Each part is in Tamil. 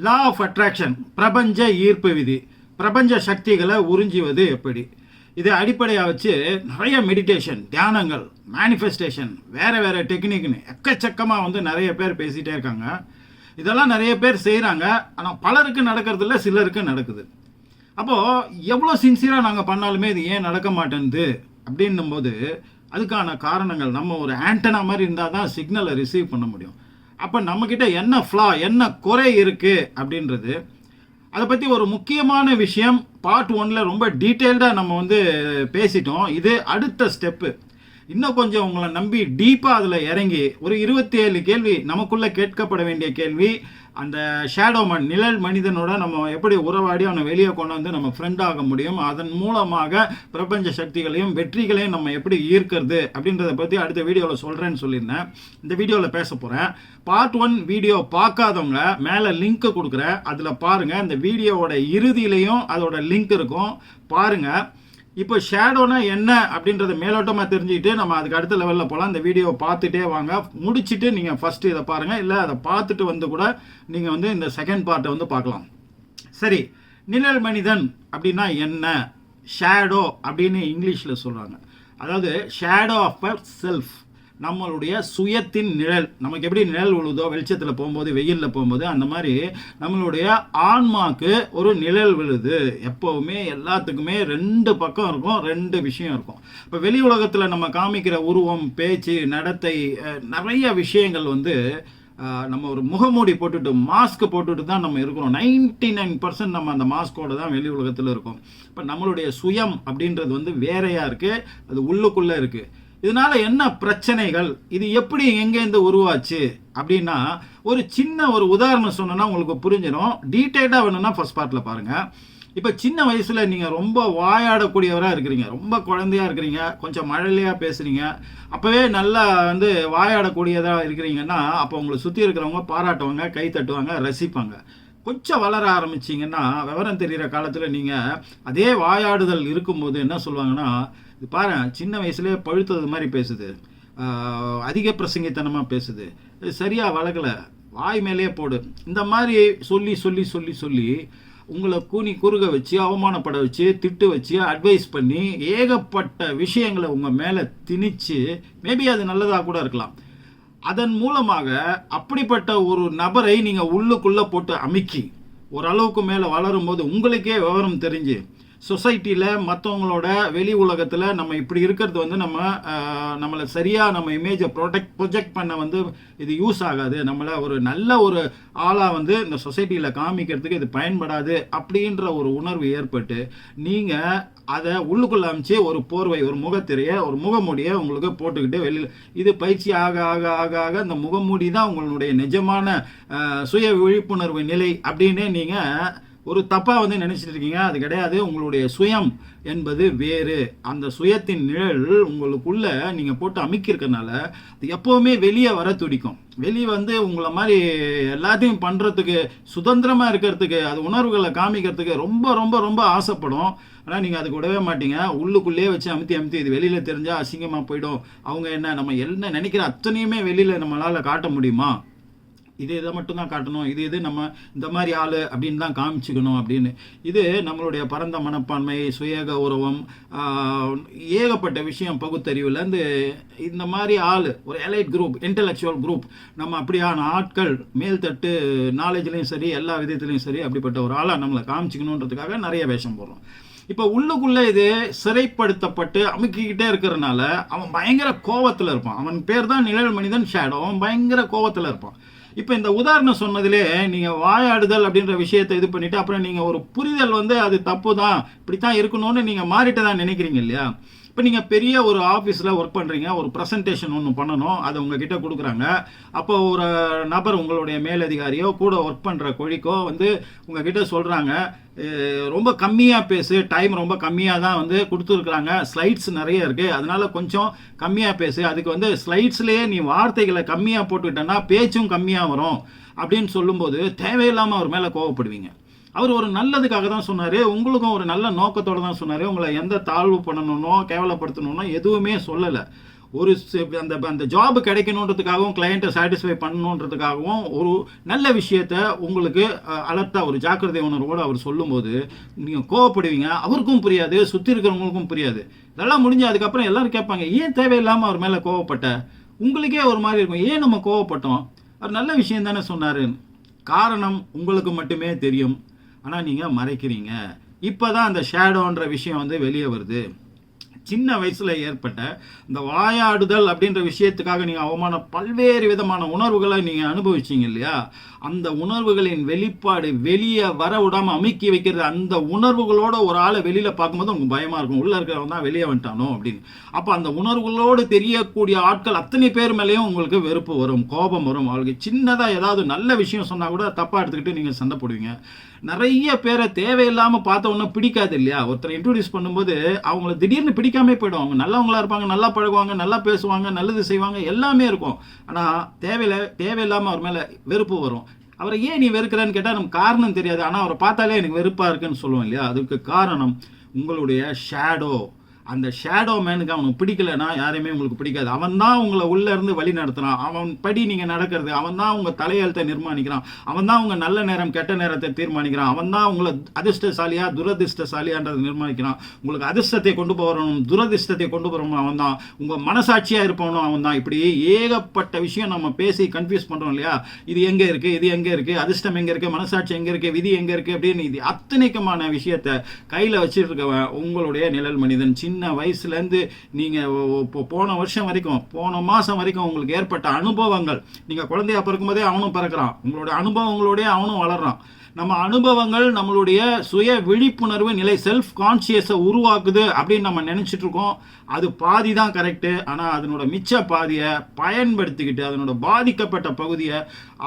லா ஆஃப் அட்ராக்ஷன், பிரபஞ்ச ஈர்ப்பு விதி, பிரபஞ்ச சக்திகளை உறிஞ்சுவது எப்படி, இதை அடிப்படையாக வச்சு நிறைய மெடிடேஷன், தியானங்கள், மேனிஃபெஸ்டேஷன், வேறு வேறு டெக்னிக்னு எக்கச்சக்கமாக நிறைய பேர் பேசிகிட்டே இருக்காங்க. இதெல்லாம் நிறைய பேர் செய்கிறாங்க. ஆனால் பலருக்கு நடக்கிறதில்ல, சிலருக்கு நடக்குது. அப்போது எவ்வளோ சின்சியராக நாங்கள் பண்ணாலுமே இது ஏன் நடக்க மாட்டேங்குது அப்படின்னும்போது அதுக்கான காரணங்கள், நம்ம ஒரு ஆண்டனா மாதிரி இருந்தால் தான் சிக்னலை ரிசீவ் பண்ண முடியும். அப்போ நம்மக்கிட்ட என்ன ஃப்ளா, என்ன குறை இருக்குது அப்படின்றது, அதை பற்றி ஒரு முக்கியமான விஷயம் பார்ட் 1ல் ரொம்ப டீட்டெயில்டாக நம்ம பேசிட்டோம். இது அடுத்த ஸ்டெப்பு. இன்னும் கொஞ்சம் உங்களை நம்பி டீப்பாக அதில் இறங்கி ஒரு 27 கேள்வி நமக்குள்ளே கேட்கப்பட வேண்டிய கேள்வி. அந்த ஷேடோ மேன், நிழல் மனிதனோட நம்ம எப்படி உறவாடி அவனை வெளியே கொண்டு நம்ம ஃப்ரெண்ட் ஆக முடியும், அதன் மூலமாக பிரபஞ்ச சக்திகளையும் வெற்றிகளையும் நம்ம எப்படி ஈர்க்கிறது அப்படின்றத பற்றி அடுத்த வீடியோவில் சொல்கிறேன்னு சொல்லியிருந்தேன். இந்த வீடியோவில் பேச போகிறேன். பார்ட் 1 வீடியோ பார்க்காதவங்க மேலே லிங்க் கொடுக்குறேன், அதில் பாருங்கள். இந்த வீடியோவோட இறுதியிலையும் அதோட லிங்க் இருக்கும், பாருங்கள். இப்போ ஷேடோனா என்ன அப்படின்றத மேலோட்டமாக தெரிஞ்சுக்கிட்டு நம்ம அதுக்கு அடுத்த லெவலில் போகலாம். இந்த வீடியோ பார்த்துட்டே வாங்க, முடிச்சுட்டு நீங்கள் ஃபஸ்ட்டு இதை பாருங்கள், இல்லை அதை பார்த்துட்டு கூட நீங்கள் இந்த செகண்ட் பார்ட்டை பார்க்கலாம். சரி, நிழல் மனிதன் அப்படின்னா என்ன? ஷேடோ அப்படின்னு இங்கிலீஷில் சொல்கிறாங்க. அதாவது ஷேடோ ஆஃப் அ செல்ஃப், நம்மளுடைய சுயத்தின் நிழல். நமக்கு எப்படி நிழல் விழுதோ வெளிச்சத்தில் போகும்போது, வெயிலில் போகும்போது, அந்த மாதிரி நம்மளுடைய ஆன்மாக்கு ஒரு நிழல் விழுது. எப்போவுமே எல்லாத்துக்குமே 2 பக்கம் இருக்கும், 2 விஷயம் இருக்கும். இப்போ வெளி உலகத்தில் நம்ம காமிக்கிற உருவம், பேச்சு, நடத்தை, நிறைய விஷயங்கள் நம்ம ஒரு முகமூடி போட்டுட்டு, மாஸ்க் போட்டுட்டு தான் நம்ம இருக்கிறோம். 99% நம்ம அந்த மாஸ்கோட தான் வெளி உலகத்தில் இருக்கோம். இப்போ நம்மளுடைய சுயம் அப்படின்றது வேறையாக இருக்குது, அது உள்ளுக்குள்ளே இருக்குது. இதனால என்ன பிரச்சனைகள், இது எப்படி எங்கேருந்து உருவாச்சு அப்படின்னா ஒரு சின்ன ஒரு உதாரணம் சொன்னோன்னா உங்களுக்கு புரிஞ்சிடும். டீட்டெயிலாக வேணும்னா ஃபர்ஸ்ட் பார்ட்டில் பாருங்கள். இப்போ சின்ன வயசில் நீங்கள் ரொம்ப வாயாடக்கூடியவராக இருக்கிறீங்க, ரொம்ப குழந்தையாக இருக்கிறீங்க, கொஞ்சம் மழலையாக பேசுகிறீங்க, அப்போவே நல்லா வாயாடக்கூடியதாக இருக்கிறீங்கன்னா அப்போ உங்களை சுற்றி இருக்கிறவங்க பாராட்டுவாங்க, கை தட்டுவாங்க, ரசிப்பாங்க. கொஞ்சம் வளர ஆரம்பிச்சிங்கன்னா, விவரம் தெரிகிற காலத்தில் நீங்கள் அதே வாயாடுதல் இருக்கும்போது என்ன சொல்லுவாங்கன்னா, இது பாரு சின்ன வயசுலேயே பழுத்தது மாதிரி பேசுது, அதிக பிரசங்கித்தனமாக பேசுது, சரியாக வளர்க்கலை, வாய் மேலேயே போடு, இந்த மாதிரி சொல்லி சொல்லி சொல்லி சொல்லி உங்களை கூனி குறுக வச்சு, அவமானப்பட வச்சு, திட்டு வச்சு, அட்வைஸ் பண்ணி ஏகப்பட்ட விஷயங்களை உங்கள் மேலே திணிச்சு, மேபி அது நல்லதாக கூட இருக்கலாம். அதன் மூலமாக அப்படிப்பட்ட ஒரு நபரை நீங்கள் உள்ளுக்குள்ளே போட்டு அமுக்கி ஓரளவுக்கு மேலே வளரும்போது உங்களுக்கே விவரம் தெரிஞ்சு சொசைட்டியில் மற்றவங்களோட வெளி உலகத்தில் நம்ம இப்படி இருக்கிறது நம்மளை சரியாக நம்ம இமேஜை ப்ரொஜெக்ட் பண்ண இது யூஸ் ஆகாது, நம்மளை ஒரு நல்ல ஒரு ஆளாக இந்த சொசைட்டியில் காமிக்கிறதுக்கு இது பயன்படாது அப்படின்ற ஒரு உணர்வு ஏற்பட்டு நீங்கள் அதை உள்ளுக்குள்ள அமைச்சு ஒரு போர்வை, ஒரு முகத்திரையை, ஒரு முகமூடியை உங்களுக்கு போட்டுக்கிட்டு வெளியில், இது பயிற்சி ஆக ஆக ஆக ஆக இந்த முகமூடி தான் உங்களுடைய நிஜமான சுய விழிப்புணர்வு நிலை அப்படின்னு நீங்கள் ஒரு தப்பாக நினச்சிட்டு இருக்கீங்க. அது கிடையாது. உங்களுடைய சுயம் என்பது வேறு. அந்த சுயத்தின் நிழல் உங்களுக்குள்ள நீங்கள் போட்டு அமைக்கிறதுனால அது எப்போவுமே வெளியே வர துடிக்கும். வெளியே உங்களை மாதிரி எல்லாத்தையும் பண்ணுறதுக்கு, சுதந்திரமாக இருக்கிறதுக்கு, அது உணர்வுகளை காமிக்கிறதுக்கு ரொம்ப ரொம்ப ரொம்ப ஆசைப்படும். ஆனால் நீங்கள் அதுக்கு விடவே மாட்டீங்க. உள்ளுக்குள்ளேயே வச்சு அமுத்தி இது வெளியில் தெரிஞ்சால் அசிங்கமாக போயிடும். அவங்க நம்ம என்ன நினைக்கிற அத்தனையுமே வெளியில் நம்மளால் காட்ட முடியுமா? இதை மட்டும்தான் காட்டணும், இது நம்ம இந்த மாதிரி ஆள் அப்படின்னு தான் காமிச்சிக்கணும் அப்படின்னு. இது நம்மளுடைய பரந்த மனப்பான்மை, சுய கௌரவம், ஏகப்பட்ட விஷயம், பகுத்தறிவுலேருந்து இந்த மாதிரி ஆள், ஒரு எலைட் குரூப், இன்டலெக்சுவல் குரூப், நம்ம அப்படியான ஆட்கள் மேல்தட்டு நாலேஜ்லேயும் சரி, எல்லா விதத்துலேயும் சரி, அப்படிப்பட்ட ஒரு ஆளாக நம்மளை காமிச்சிக்கணுன்றதுக்காக நிறைய வேஷம் போடுறோம். இப்போ உள்ளுக்குள்ளே இது சிறைப்படுத்தப்பட்டு அமுக்கிக்கிட்டே இருக்கிறதுனால அவன் பயங்கர கோவத்தில் இருப்பான். அவன் பேர் தான் நிழல் மனிதன், ஷேடோ. அவன் பயங்கர கோவத்தில் இருப்பான். இப்போ இந்த உதாரணம் சொன்னதிலே நீங்கள் வாயாடுதல் அப்படின்ற விஷயத்தை இது பண்ணிவிட்டு அப்புறம் நீங்கள் ஒரு புரிதல் அது தப்பு தான், இப்படி தான் இருக்கணும்னு நீங்கள் மாறிட்டு தான் நினைக்கிறீங்க இல்லையா? இப்போ நீங்கள் பெரிய ஒரு ஆஃபீஸில் ஒர்க் பண்ணுறீங்க, ஒரு ப்ரெசன்டேஷன் ஒன்று பண்ணணும், அதை உங்ககிட்ட கொடுக்குறாங்க. அப்போ ஒரு நபர், உங்களுடைய மேலதிகாரியோ கூட ஒர்க் பண்ணுற கொழிக்கோ உங்ககிட்ட சொல்கிறாங்க, ரொம்ப கம்மியாக பேசு, டைம் ரொம்ப கம்மியாக தான் கொடுத்துருக்குறாங்க, ஸ்லைட்ஸ் நிறைய இருக்குது, அதனால் கொஞ்சம் கம்மியாக பேசு, அதுக்கு ஸ்லைட்ஸ்லேயே நீ வார்த்தைகளை கம்மியாக போட்டுக்கிட்டேன்னா பேச்சும் கம்மியாக வரும் அப்படின்னு சொல்லும்போது தேவையில்லாமல் அவர் மேலே கோவப்படுவீங்க. அவர் ஒரு நல்லதுக்காக தான் சொன்னார், உங்களுக்கும் ஒரு நல்ல நோக்கத்தோடு தான் சொன்னார். உங்களை எந்த தாழ்வு பண்ணணும்னோ கேவலப்படுத்தணும்னோ எதுவுமே சொல்லலை. ஒரு அந்த அந்த ஜாப் கிடைக்கணுன்றதுக்காகவும் கிளையண்ட்டை சாட்டிஸ்ஃபை பண்ணணுன்றதுக்காகவும் ஒரு நல்ல விஷயத்த உங்களுக்கு அலர்ட்டாக ஒரு ஜாக்கிரதை உணர்வோடு அவர் சொல்லும்போது நீங்கள் கோவப்படுவீங்க. அவருக்கும் புரியாது, சுற்றி இருக்கிறவங்களுக்கும் புரியாது. இதெல்லாம் முடிஞ்சு அதுக்கப்புறம் எல்லாரும் கேட்பாங்க, ஏன் தேவையில்லாமல் அவர் மேலே கோவப்பட்ட? உங்களுக்கே ஒரு மாதிரி இருக்கும், ஏன் நம்ம கோவப்பட்டோம், அவர் நல்ல விஷயம் தானே சொன்னாருன்னு. காரணம் உங்களுக்கு மட்டுமே தெரியும், ஆனால் நீங்கள் மறைக்கிறீங்க. இப்போ தான் அந்த ஷேடோன்ற விஷயம் வந்து வெளியே வருது. சின்ன வயசில் ஏற்பட்ட இந்த வாயாடுதல் அப்படின்ற விஷயத்துக்காக நீங்கள் பல்வேறு விதமான உணர்வுகளை நீங்கள் அனுபவிச்சிங்க இல்லையா? அந்த உணர்வுகளின் வெளிப்பாடு வெளியே வர விடாமல் அமுக்கி வைக்கிறது. அந்த உணர்வுகளோட ஒரு ஆளை வெளியில் பார்க்கும்போது உங்களுக்கு பயமாக இருக்கும், உள்ளே இருக்கிறவன் தான் வெளியே வந்துட்டானோ அப்படின்னு. அப்போ அந்த உணர்வுகளோடு தெரியக்கூடிய ஆட்கள் அத்தனை பேர் மேலேயும் உங்களுக்கு வெறுப்பு வரும், கோபம் வரும். அவங்களுக்கு சின்னதாக ஏதாவது நல்ல விஷயம் சொன்னால் கூட தப்பாக எடுத்துக்கிட்டு நீங்கள் சண்டை போடுவீங்க. நிறைய பேரை தேவையில்லாமல் பார்த்த ஒன்றும் பிடிக்காது இல்லையா? ஒருத்தரை இன்ட்ரோடியூஸ் பண்ணும்போது அவங்கள திடீர்னு பிடிக்காமே போய்டும். அவங்க நல்லவங்களா இருப்பாங்க, நல்லா பழகுவாங்க, நல்லா பேசுவாங்க, நல்லது செய்வாங்க, எல்லாமே இருக்கும். ஆனால் தேவையில்லாமல் அவர் மேலே வெறுப்பு வரும். அவரை ஏன் நீ வெறுக்கிறன்னு கேட்டால் நமக்கு காரணம் தெரியாது, ஆனால் அவரை பார்த்தாலே எனக்கு வெறுப்பாக இருக்குன்னு சொல்லுவோம் இல்லையா? அதுக்கு காரணம் உங்களுடைய ஷேடோ. அந்த ஷேடோ மேனுக்கு அவனுக்கு பிடிக்கலன்னா யாரையுமே உங்களுக்கு பிடிக்காது. அவன் தான் உங்களை உள்ளே இருந்து வழி நடத்துகிறான். அவன் படி நீங்கள் நடக்கிறது. அவன் தான் உங்கள் தலையெழுத்தை நிர்மாணிக்கிறான். அவன் தான் உங்கள் நல்ல நேரம் கெட்ட நேரத்தை தீர்மானிக்கிறான். அவன் தான் உங்களை அதிர்ஷ்டசாலியா துரதிர்ஷ்டசாலியான்றது நிர்மாணிக்கிறான். உங்களுக்கு அதிர்ஷ்டத்தை கொண்டு போகிறவனும் துரதிர்ஷ்டத்தை கொண்டு போகிறவனும் அவன் தான். உங்கள் மனசாட்சியாக இருப்பவனும் அவன் தான். இப்படி ஏகப்பட்ட விஷயம் நம்ம பேசி கன்ஃபியூஸ் பண்ணுறோம் இல்லையா? இது எங்கே இருக்குது, இது எங்கே இருக்குது, அதிர்ஷ்டம் எங்கே இருக்குது, மனசாட்சி எங்கே இருக்குது, விதி எங்கே இருக்குது அப்படின்னு இது அத்தனைக்குமான விஷயத்தை கையில் வச்சுட்டு இருக்கவன் உங்களுடைய நிழல் மனிதன். சின்ன வயசுலேருந்து நீங்கள் போன வருஷம் வரைக்கும், போன மாதம் வரைக்கும் உங்களுக்கு ஏற்பட்ட அனுபவங்கள், நீங்கள் குழந்தையா பிறக்கும்போதே அவனும் பிறக்கிறான். உங்களுடைய அனுபவங்களோடய அவனும் வளர்றான். நம்ம அனுபவங்கள் நம்மளுடைய சுய விழிப்புணர்வு நிலை செல்ஃப் கான்சியஸை உருவாக்குது அப்படின்னு நம்ம நினச்சிட்டு இருக்கோம். அது பாதி தான் கரெக்டு. ஆனால் அதனோட மிச்ச பாதியை பயன்படுத்திக்கிட்டு அதனோட பாதிக்கப்பட்ட பகுதியை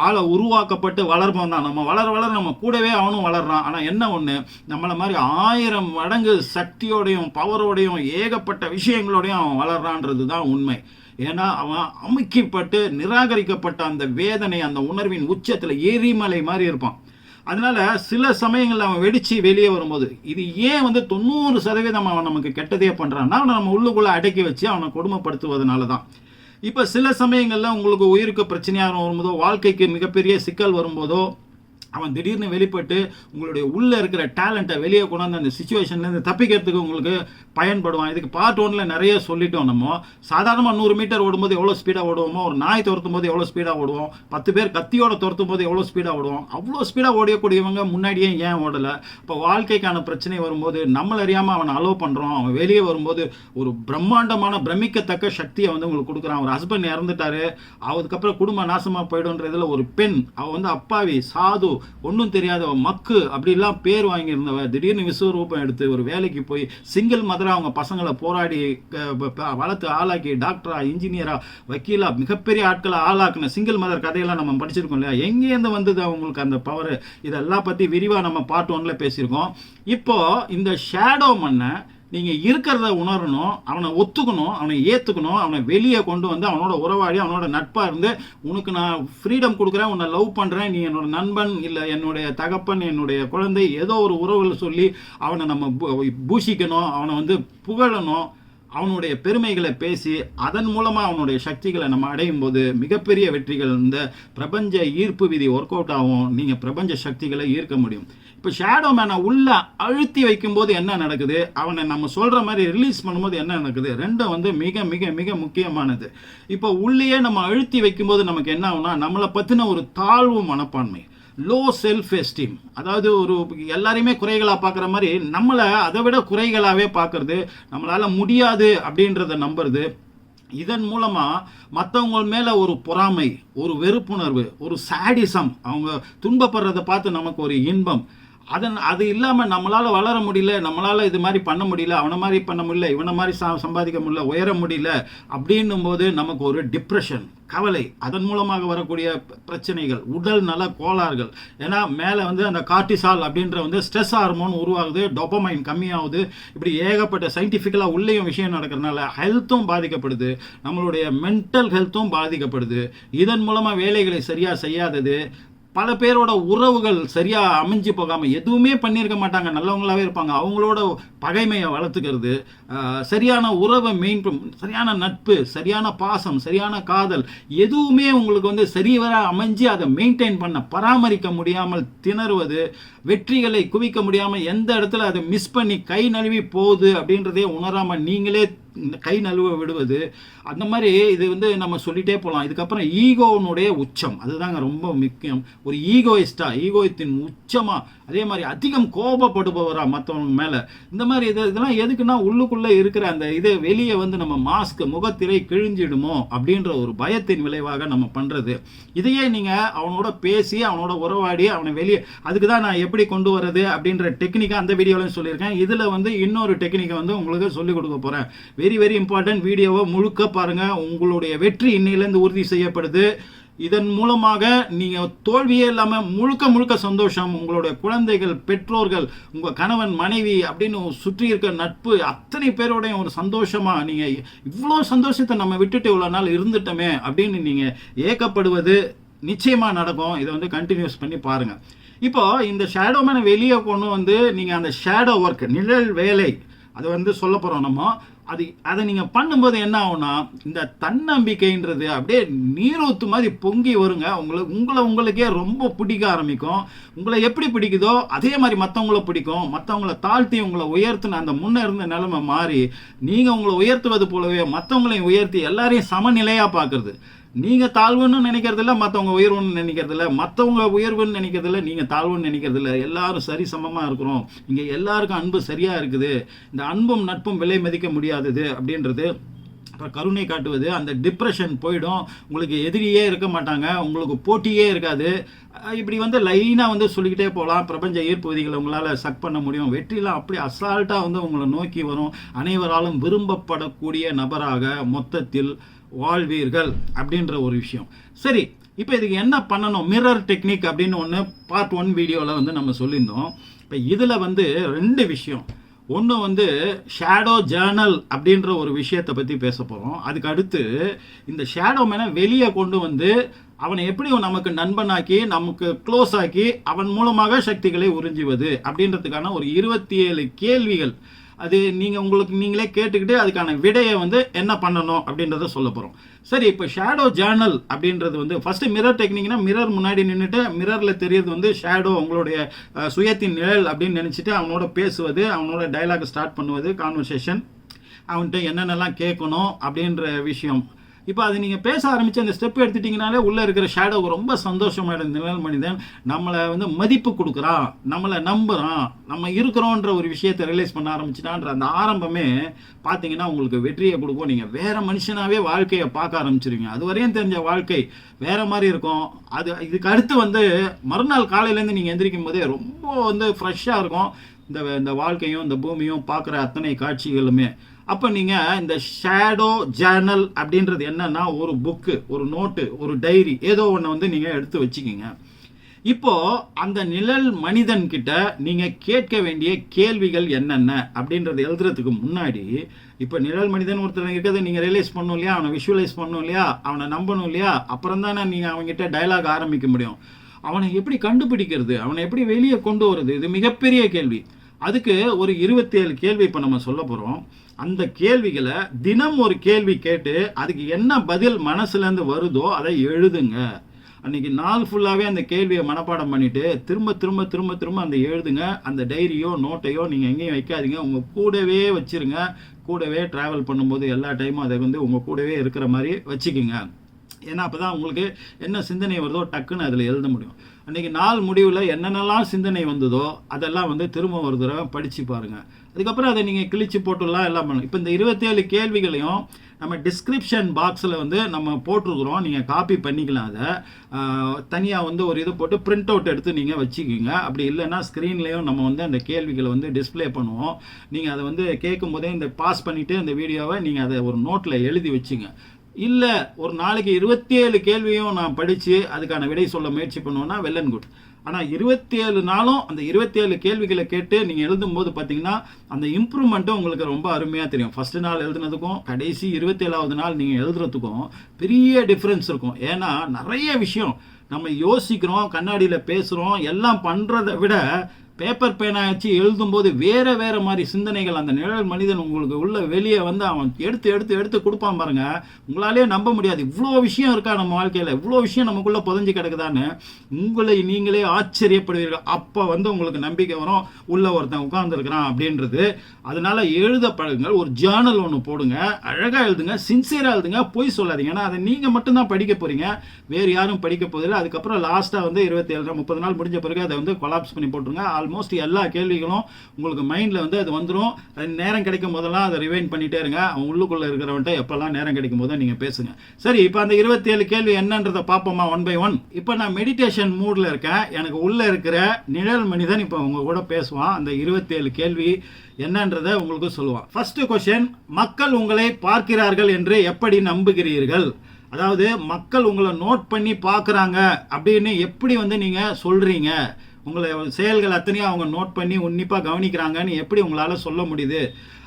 ஆளை உருவாக்கப்பட்டு வளர்ப்போம் தான். நம்ம வளர வளர நம்ம கூடவே அவனும் வளர்றான். ஆனால் என்ன ஒன்று, நம்மளை மாதிரி 1000 மடங்கு சக்தியோடையும் பவரோடையும் ஏகப்பட்ட விஷயங்களோடையும் அவன் வளர்றான்றது தான் உண்மை. ஏன்னா அவன் அமுக்கப்பட்டு நிராகரிக்கப்பட்ட அந்த வேதனை, அந்த உணர்வின் உச்சத்தில் எரிமலை மாதிரி இருப்பான். அதனால சில சமயங்களில் அவன் வெடிச்சு வெளியே வரும்போது இது ஏன் 90% அவன் நமக்கு கெட்டதே பண்ணுறான்னா அவனை நம்ம உள்ளுக்குள்ளே அடக்கி வச்சு அவனை கொடுமைப்படுத்துவதனால தான். இப்போ சில சமயங்களில் உங்களுக்கு உயிருக்கு பிரச்சனையாக வரும்போதோ, வாழ்க்கைக்கு மிகப்பெரிய சிக்கல் வரும்போதோ, அவன் திடீர்னு வெளிப்பட்டு உங்களுடைய உள்ளே இருக்கிற டேலண்ட்டை வெளியே கொண்டாந்து அந்த சுச்சுவேஷன்லேருந்து தப்பிக்கிறதுக்கு உங்களுக்கு பயன்படுவான். இதுக்கு பார்ட் 1ல் நிறைய சொல்லிட்டோம். நம்ம சாதாரணமாக 100 மீட்டர் ஓடும்போது எவ்வளோ ஸ்பீடாக ஓடுவோமோ, ஒரு நாய் துரத்தும் போது எவ்வளோ ஸ்பீடாக ஓடுவோம், 10 பேர் கத்தியோட துரத்தும் போது எவ்வளோ ஸ்பீடாக ஓடுவோம், அவ்வளோ ஸ்பீடாக ஓடியக்கூடியவங்க முன்னாடியே ஏன் ஓடலை? இப்போ வாழ்க்கைக்கான பிரச்சனை வரும்போது நம்மள அறியாமல் அவனை அலோவ் பண்ணுறோம். அவன் வெளியே வரும்போது ஒரு பிரம்மாண்டமான பிரமிக்கத்தக்க சக்தியை உங்களுக்கு கொடுக்குறான். ஒரு ஹஸ்பண்ட் இறந்துட்டாரு, அதுக்கப்புறம் குடும்ப நாசமாக போய்டுன்றதுல ஒரு பெண், அவள் அப்பாவி, சாது, ஒன்றும் தெரியாத மக்கு அப்படிலாம் பேர் வாங்கியிருந்தவ திடீர்னு விஸ்வரூபம் எடுத்து ஒரு வேலைக்கு போய் சிங்கிள் மதராக அவங்க பசங்களை போராடி வளர்த்து ஆளாக்கி டாக்டரா, இன்ஜினியரா, வக்கீலா, மிகப்பெரிய ஆட்களை ஆளாக்குன சிங்கிள் மதர் கதையெல்லாம் நம்ம படிச்சிருக்கோம் இல்லையா? எங்கேருந்து வந்தது அவங்களுக்கு அந்த பவர்? இதெல்லாம் பற்றி விரிவாக நம்ம பார்ட் 1ல் பேசியிருக்கோம். இப்போ இந்த ஷேடோ மண்ணை நீங்கள் இருக்கிறத உணரணும், அவனை ஒத்துக்கணும், அவனை ஏற்றுக்கணும், அவனை வெளியே கொண்டு வந்து அவனோட உறவாடி அவனோட நட்பாக இருந்து உனக்கு நான் ஃப்ரீடம் கொடுக்குறேன், உன்னை லவ் பண்ணுறேன், நீ என்னோட நண்பன், இல்லை என்னுடைய தகப்பன், என்னுடைய குழந்தை, ஏதோ ஒரு உறவுகள் சொல்லி அவனை நம்ம பூஷிக்கணும், அவனை புகழணும், அவனுடைய பெருமைகளை பேசி அதன் மூலமாக அவனுடைய சக்திகளை நம்ம அடையும் போது மிகப்பெரிய வெற்றிகள். இந்த பிரபஞ்ச ஈர்ப்பு விதி ஒர்க் அவுட் ஆகும். நீங்கள் பிரபஞ்ச சக்திகளை ஈர்க்க முடியும். இப்போ ஷேடோ மேனை உள்ள அழுத்தி வைக்கும்போது என்ன நடக்குது, அவனை நம்ம சொல்கிற மாதிரி ரிலீஸ் பண்ணும்போது என்ன நடக்குது, ரெண்டும் மிக மிக மிக முக்கியமானது. இப்போ உள்ளேயே நம்ம அழுத்தி வைக்கும்போது நமக்கு என்ன ஆகும்னா, நம்மளை பற்றின ஒரு தாழ்வு மனப்பான்மை, லோ செல்ஃப் எஸ்டீம், அதாவது ஒரு எல்லாரையுமே குறைகளாக பார்க்குற மாதிரி நம்மளை அதை விட குறைகளாகவே பார்க்கறது, நம்மளால் முடியாது அப்படின்றத நம்புறது. இதன் மூலமாக மற்றவங்க மேலே ஒரு பொறாமை, ஒரு வெறுப்புணர்வு, ஒரு சாடிசம், அவங்க துன்பப்படுறதை பார்த்து நமக்கு ஒரு இன்பம். அது இல்லாமல் நம்மளால் வளர முடியல, நம்மளால் இது மாதிரி பண்ண முடியல, அவனை மாதிரி பண்ண முடியல, இவனை மாதிரி சம்பாதிக்க முடியல, உயர முடியல அப்படின்னும் போது நமக்கு ஒரு டிப்ரெஷன், கவலை, அதன் மூலமாக வரக்கூடிய பிரச்சனைகள், உடல் நல கோளாறுகள். ஏன்னா மேலே அந்த கார்டிசால் அப்படின்ற ஸ்ட்ரெஸ் ஹார்மோன் உருவாகுது, டோபமைன் கம்மியாகுது. இப்படி ஏகப்பட்ட சயின்டிஃபிக்கலாக உள்ளேயும் விஷயம் நடக்கிறதுனால ஹெல்த்தும் பாதிக்கப்படுது, நம்மளுடைய மென்டல் ஹெல்த்தும் பாதிக்கப்படுது. இதன் மூலமாக வேலைகளை சரியாக செய்யாதது, பல பேரோட உறவுகள் சரியாக அமைஞ்சு போகாமல் எதுவுமே பண்ணியிருக்க மாட்டாங்க, நல்லவங்களாகவே இருப்பாங்க, அவங்களோட பகைமையை வளர்த்துக்கிறது, சரியான உறவை சரியான நட்பு, சரியான பாசம், சரியான காதல் எதுவுமே உங்களுக்கு வந்து சரிவர அமைஞ்சு அதை மெயின்டைன் பண்ண பராமரிக்க முடியாமல் திணறுவது, வெற்றிகளை குவிக்க முடியாமல் எந்த இடத்துல அதை மிஸ் பண்ணி கை நழுவி போகுது அப்படின்றதே உணராமல் நீங்களே கை நழுவ விடுவது, அந்த மாதிரி இது வந்து நம்ம சொல்லிட்டே போகலாம். இதுக்கப்புறம் ஈகோனுடைய உச்சம், அதுதாங்க ரொம்ப முக்கியம். ஒரு ஈகோயத்தின் உச்சமாக, அதே மாதிரி அதிகம் கோபப்படுபவரா மற்றவங்க மேலே, இந்த மாதிரி இதெல்லாம் எதுக்குன்னா உள்ளுக்குள்ளே இருக்கிற அந்த இது வெளியே வந்து நம்ம மாஸ்க் முகத்திரை கிழிஞ்சிடுமோ அப்படின்ற ஒரு பயத்தின் விளைவாக நம்ம பண்ணுறது. இதையே நீங்கள் அவனோட பேசி அவனோட உறவாடி அவனை வெளியே, அதுக்கு தான் நான் எப்படி கொண்டு வர்றது அப்படின்ற டெக்னிக்கை அந்த வீடியோலையும் சொல்லியிருக்கேன். இதில் வந்து இன்னொரு டெக்னிக்கை வந்து உங்களுக்கு சொல்லிக் கொடுக்க போகிறேன். Very very important. வீடியோவை முழுக்க பாருங்க. உங்களுடைய வெற்றி இன்னையிலேருந்து உறுதி செய்யப்படுது. இதன் மூலமாக நீங்கள் தோல்வியே இல்லாமல் முழுக்க சந்தோஷம், உங்களுடைய குழந்தைகள், பெற்றோர்கள், உங்கள் கணவன், மனைவி அப்படின்னு சுற்றி இருக்க நட்பு அத்தனை பேரோடையும் ஒரு சந்தோஷமாக நீங்கள் இவ்வளோ சந்தோஷத்தை நம்ம விட்டுட்டு இவ்வளோ நாள் இருந்துட்டோமே அப்படின்னு நீங்கள் ஏக்கப்படுவது நிச்சயமாக நடக்கும். இதை வந்து கண்டினியூஸ் பண்ணி பாருங்கள். இப்போ இந்த ஷேடோ மேனை வெளியே கொண்டு வந்து நீங்கள் அந்த ஷேடோ ஒர்க், நிழல் வேலை, அதை வந்து சொல்ல போகிறோம் நம்ம. அதை நீங்கள் பண்ணும்போது என்ன ஆகும்னா, இந்த தன்னம்பிக்கைன்றது அப்படியே நீரூத்து மாதிரி பொங்கி வருங்க. உங்களுக்கே ரொம்ப பிடிக்க ஆரம்பிக்கும். உங்களை எப்படி பிடிக்குதோ அதே மாதிரி மற்றவங்கள பிடிக்கும். மற்றவங்கள தாழ்த்தி உங்களை உயர்த்தின அந்த முன்னே இருந்த நிலைமை மாறி நீங்கள் உங்களை உயர்த்துவது போலவே மற்றவங்களையும் உயர்த்தி எல்லாரையும் சமநிலையாக பார்க்குறது. நீங்கள் தாழ்வுன்னு நினைக்கிறதில்ல, மற்றவங்க உயர்வுன்னு நினைக்கிறதில்ல, மற்றவங்க உயர்வுன்னு நினைக்கிறதில்ல, நீங்கள் தாழ்வுன்னு நினைக்கிறதில்ல, எல்லாரும் சரி சமமாக இருக்கிறோம். இங்கே எல்லாருக்கும் அன்பு சரியாக இருக்குது. இந்த அன்பும் நட்பும் விலை மதிக்க முடியாதது அப்படின்றது. அப்புறம் கருணை காட்டுவது, அந்த டிப்ரெஷன் போயிடும். உங்களுக்கு எதிரியே இருக்க மாட்டாங்க, உங்களுக்கு போட்டியே இருக்காது. இப்படி வந்து லைனாக வந்து சொல்லிக்கிட்டே போகலாம். பிரபஞ்ச ஈர்ப்பு விதிகளை உங்களால் சக் பண்ண முடியும். வெற்றிலாம் அப்படி அசால்ட்டாக வந்து உங்களை நோக்கி வரும். அனைவராலும் விரும்பப்படக்கூடிய நபராக மொத்தத்தில் வாழ்வீர்கள் அப்படின்ற ஒரு விஷயம். சரி, இப்போ இதுக்கு என்ன பண்ணணும்? மிரர் டெக்னிக் அப்படின்னு ஒன்று பார்ட் 1 வீடியோவில் வந்து நம்ம சொல்லியிருந்தோம். இப்போ இதில் வந்து 2 விஷயம். ஒன்று வந்து ஷேடோ ஜேர்னல் அப்படின்ற ஒரு விஷயத்தை பற்றி பேச போகிறோம். அதுக்கு அடுத்து இந்த ஷேடோ மேனை வெளியே கொண்டு வந்து அவனை எப்படி நமக்கு நண்பனாக்கி, நமக்கு க்ளோஸ் ஆக்கி, அவன் மூலமாக சக்திகளை உறிஞ்சுவது அப்படின்றதுக்கான ஒரு 27 கேள்விகள். அது உங்களுக்கு நீங்களே கேட்டுக்கிட்டு அதுக்கான விடையை வந்து என்ன பண்ணணும் அப்படின்றத சொல்ல போகிறோம். சரி, இப்போ ஷேடோ ஜேர்னல் அப்படின்றது வந்து ஃபஸ்ட்டு மிரர் டெக்னிக்னா, மிரர் முன்னாடி நின்றுட்டு மிரரில் தெரியறது வந்து ஷேடோ, உங்களுடைய சுயத்தின் நிழல் அப்படின்னு நினச்சிட்டு அவனோட பேசுவது, அவனோட டைலாக் ஸ்டார்ட் பண்ணுவது, கான்வர்சேஷன், அவன்கிட்ட என்னென்னலாம் கேட்கணும் அப்படின்ற விஷயம். இப்போ அது நீங்கள் பேச ஆரம்பித்து அந்த ஸ்டெப் எடுத்துட்டிங்கனாலே உள்ளே இருக்கிற ஷேடோவுக்கு ரொம்ப சந்தோஷமான நிழல் மனிதன் நம்மளை வந்து மதிப்பு கொடுக்குறான், நம்மளை நம்புகிறான், நம்ம இருக்கிறோன்ற ஒரு விஷயத்தை ரியலைஸ் பண்ண ஆரம்பிச்சிட்டான்ற அந்த ஆரம்பமே பார்த்தீங்கன்னா உங்களுக்கு வெற்றியை கொடுக்கும். நீங்கள் வேறு மனுஷனாகவே வாழ்க்கையை பார்க்க ஆரம்பிச்சிருவீங்க. அது வரையும் தெரிஞ்ச வாழ்க்கை வேறு மாதிரி இருக்கும். இதுக்கு அடுத்து வந்து மறுநாள் காலையிலேருந்து நீங்கள் எந்திரிக்கும் போதே ரொம்ப வந்து ஃப்ரெஷ்ஷாக இருக்கும். இந்த வாழ்க்கையும் இந்த பூமியும் பார்க்குற அத்தனை காட்சிகளுமே. அப்போ நீங்கள் இந்த ஷேடோ ஜேர்னல் அப்படின்றது என்னன்னா, ஒரு புக்கு, ஒரு நோட்டு, ஒரு டைரி, ஏதோ ஒன்று வந்து நீங்கள் எடுத்து வச்சுக்கிங்க. இப்போது அந்த நிழல் மனிதன்கிட்ட நீங்கள் கேட்க வேண்டிய கேள்விகள் என்னென்ன அப்படின்றத எழுதுறதுக்கு முன்னாடி, இப்போ நிழல் மனிதன் ஒருத்தர் இருக்கிறத நீங்கள் ரியலைஸ் பண்ணணும் இல்லையா, அவனை விஷுவலைஸ் பண்ணணும் இல்லையா, அவனை நம்பணும் இல்லையா, அப்புறம் தானே நீங்கள் அவங்ககிட்ட டைலாக் ஆரம்பிக்க முடியும். அவனை எப்படி கண்டுபிடிக்கிறது, அவனை எப்படி வெளியே கொண்டு வருது, இது மிகப்பெரிய கேள்வி. அதுக்கு ஒரு 27 கேள்வி இப்போ நம்ம சொல்ல போகிறோம். அந்த கேள்விகளை தினம் ஒரு கேள்வி கேட்டு அதுக்கு என்ன பதில் மனசுலேருந்து வருதோ அதை எழுதுங்க. அன்றைக்கி நாள் ஃபுல்லாகவே அந்த கேள்வியை மனப்பாடம் பண்ணிவிட்டு திரும்ப திரும்ப திரும்ப திரும்ப அந்த எழுதுங்க. அந்த டைரியோ நோட்டையோ நீங்கள் எங்கேயும் வைக்காதீங்க, உங்கள் கூடவே வச்சுருங்க. கூடவே ட்ராவல் பண்ணும்போது எல்லா டைமும் அதை வந்து உங்கள் கூடவே இருக்கிற மாதிரி வச்சுக்கோங்க. ஏன்னா அப்போ தான் உங்களுக்கு என்ன சிந்தனை வருதோ டக்குன்னு அதில் எழுத முடியும். அன்றைக்கி நாள் முடிவில் என்னென்னலாம் சிந்தனை வந்ததோ அதெல்லாம் வந்து திரும்ப ஒரு தடவை படித்து பாருங்கள். அதுக்கப்புறம் அதை நீங்கள் கிழிச்சு போட்டுலாம் எல்லாம் பண்ணணும். இப்போ இந்த 27 கேள்விகளையும் நம்ம டிஸ்கிரிப்ஷன் பாக்ஸில் வந்து நம்ம போட்டிருக்கிறோம். நீங்கள் காப்பி பண்ணிக்கலாம். அதை தனியாக வந்து ஒரு இது போட்டு பிரிண்ட் அவுட் எடுத்து நீங்கள் வச்சுக்கிங்க. அப்படி இல்லைன்னா ஸ்க்ரீன்லேயும் நம்ம வந்து அந்த கேள்விகளை வந்து டிஸ்பிளே பண்ணுவோம். நீங்கள் அதை வந்து கேட்கும் போதே இந்த பாஸ் பண்ணிவிட்டு அந்த வீடியோவை நீங்கள் அதை ஒரு நோட்டில் எழுதி வச்சுங்க. இல்லை ஒரு நாளைக்கு 27 கேள்வியும் நான் படித்து அதுக்கான விடை சொல்ல முயற்சி பண்ணுவோன்னா வெல் அண்ட் குட். ஆனால் 27 நாளும் அந்த 27 கேள்விகளை கேட்டு நீங்கள் எழுதும்போது பார்த்தீங்கன்னா அந்த இம்ப்ரூவ்மெண்ட்டும் உங்களுக்கு ரொம்ப அருமையாக தெரியும். ஃபஸ்ட்டு நாள் எழுதுனதுக்கும் கடைசி 27வது நாள் நீங்கள் எழுதுறதுக்கும் பெரிய டிஃப்ரென்ஸ் இருக்கும். ஏன்னா நிறைய விஷயம் நம்ம யோசிக்கிறோம், கண்ணாடியில் பேசுகிறோம், எல்லாம் பண்ணுறதை விட பேப்பர் பேனா வச்சு எழுதும்போது வேற மாதிரி சிந்தனைகள் அந்த நிழல் மனிதன் உங்களுக்கு உள்ள வெளியே வந்து அவன் எடுத்து எடுத்து எடுத்து கொடுப்பான் பாருங்க. உங்களாலே நம்ப முடியாது, இவ்வளோ விஷயம் இருக்கா நம்ம வாழ்க்கையில், இவ்வளோ விஷயம் நமக்குள்ள புதஞ்சு கிடக்குதான்னு உங்களை நீங்களே ஆச்சரியப்படுவீர்கள். அப்போ வந்து உங்களுக்கு நம்பிக்கை வரும், உள்ள ஒருத்தன் உட்கார்ந்துருக்கிறான் அப்படின்றது. அதனால எழுத பழகுங்கள். ஒரு ஜேர்னல் ஒன்று போடுங்க, அழகாக எழுதுங்க, சின்சியராக எழுதுங்க, பொய் சொல்லாதீங்க. ஏன்னா அதை நீங்கள் மட்டும்தான் படிக்க போறீங்க, வேறு யாரும் படிக்க போதில்லை. அதுக்கப்புறம் லாஸ்ட்டாக வந்து 27-30 நாள் முடிஞ்ச பிறகு அதை வந்து கொலாப்ஸ் பண்ணி போட்டுருங்க. ஆல்மோஸ்ட் எல்லா கேள்விகளும் உங்களுக்கு மைண்டில் வந்து அது வந்துடும். நேரம் கிடைக்கும் போதெல்லாம் அதை ரிவைண்ட் பண்ணிட்டே இருங்க. அவன் உள்ளுக்குள்ளே இருக்கிறவன்ட்ட எப்பெல்லாம் நேரம் கிடைக்கும் போதும் நீங்கள் பேசுங்க. சரி, இப்போ அந்த 27 கேள்வி என்னன்றதை பார்ப்போமா ஒன் பை ஒன். இப்போ நான் மெடிடேஷன் மூடில் இருக்கேன். எனக்கு உள்ளே இருக்கிற நிழல் மனிதன் இப்போ உங்க கூட பேசுவான். அந்த 27 கேள்வி என்னன்றதை உங்களுக்கு சொல்லுவான். ஃபர்ஸ்ட் கொஸ்டின், மக்கள் உங்களை பார்க்கிறார்கள் என்று எப்படி நம்புகிறீர்கள்? அதாவது மக்கள் உங்களை நோட் பண்ணி பார்க்குறாங்க அப்படின்னு எப்படி வந்து நீங்கள் சொல்கிறீங்க? உங்களை செயல்கள் அத்தனையும் அவங்க நோட் பண்ணி உன்னிப்பாக கவனிக்கிறாங்கன்னு எப்படி உங்களால் சொல்ல முடியுது?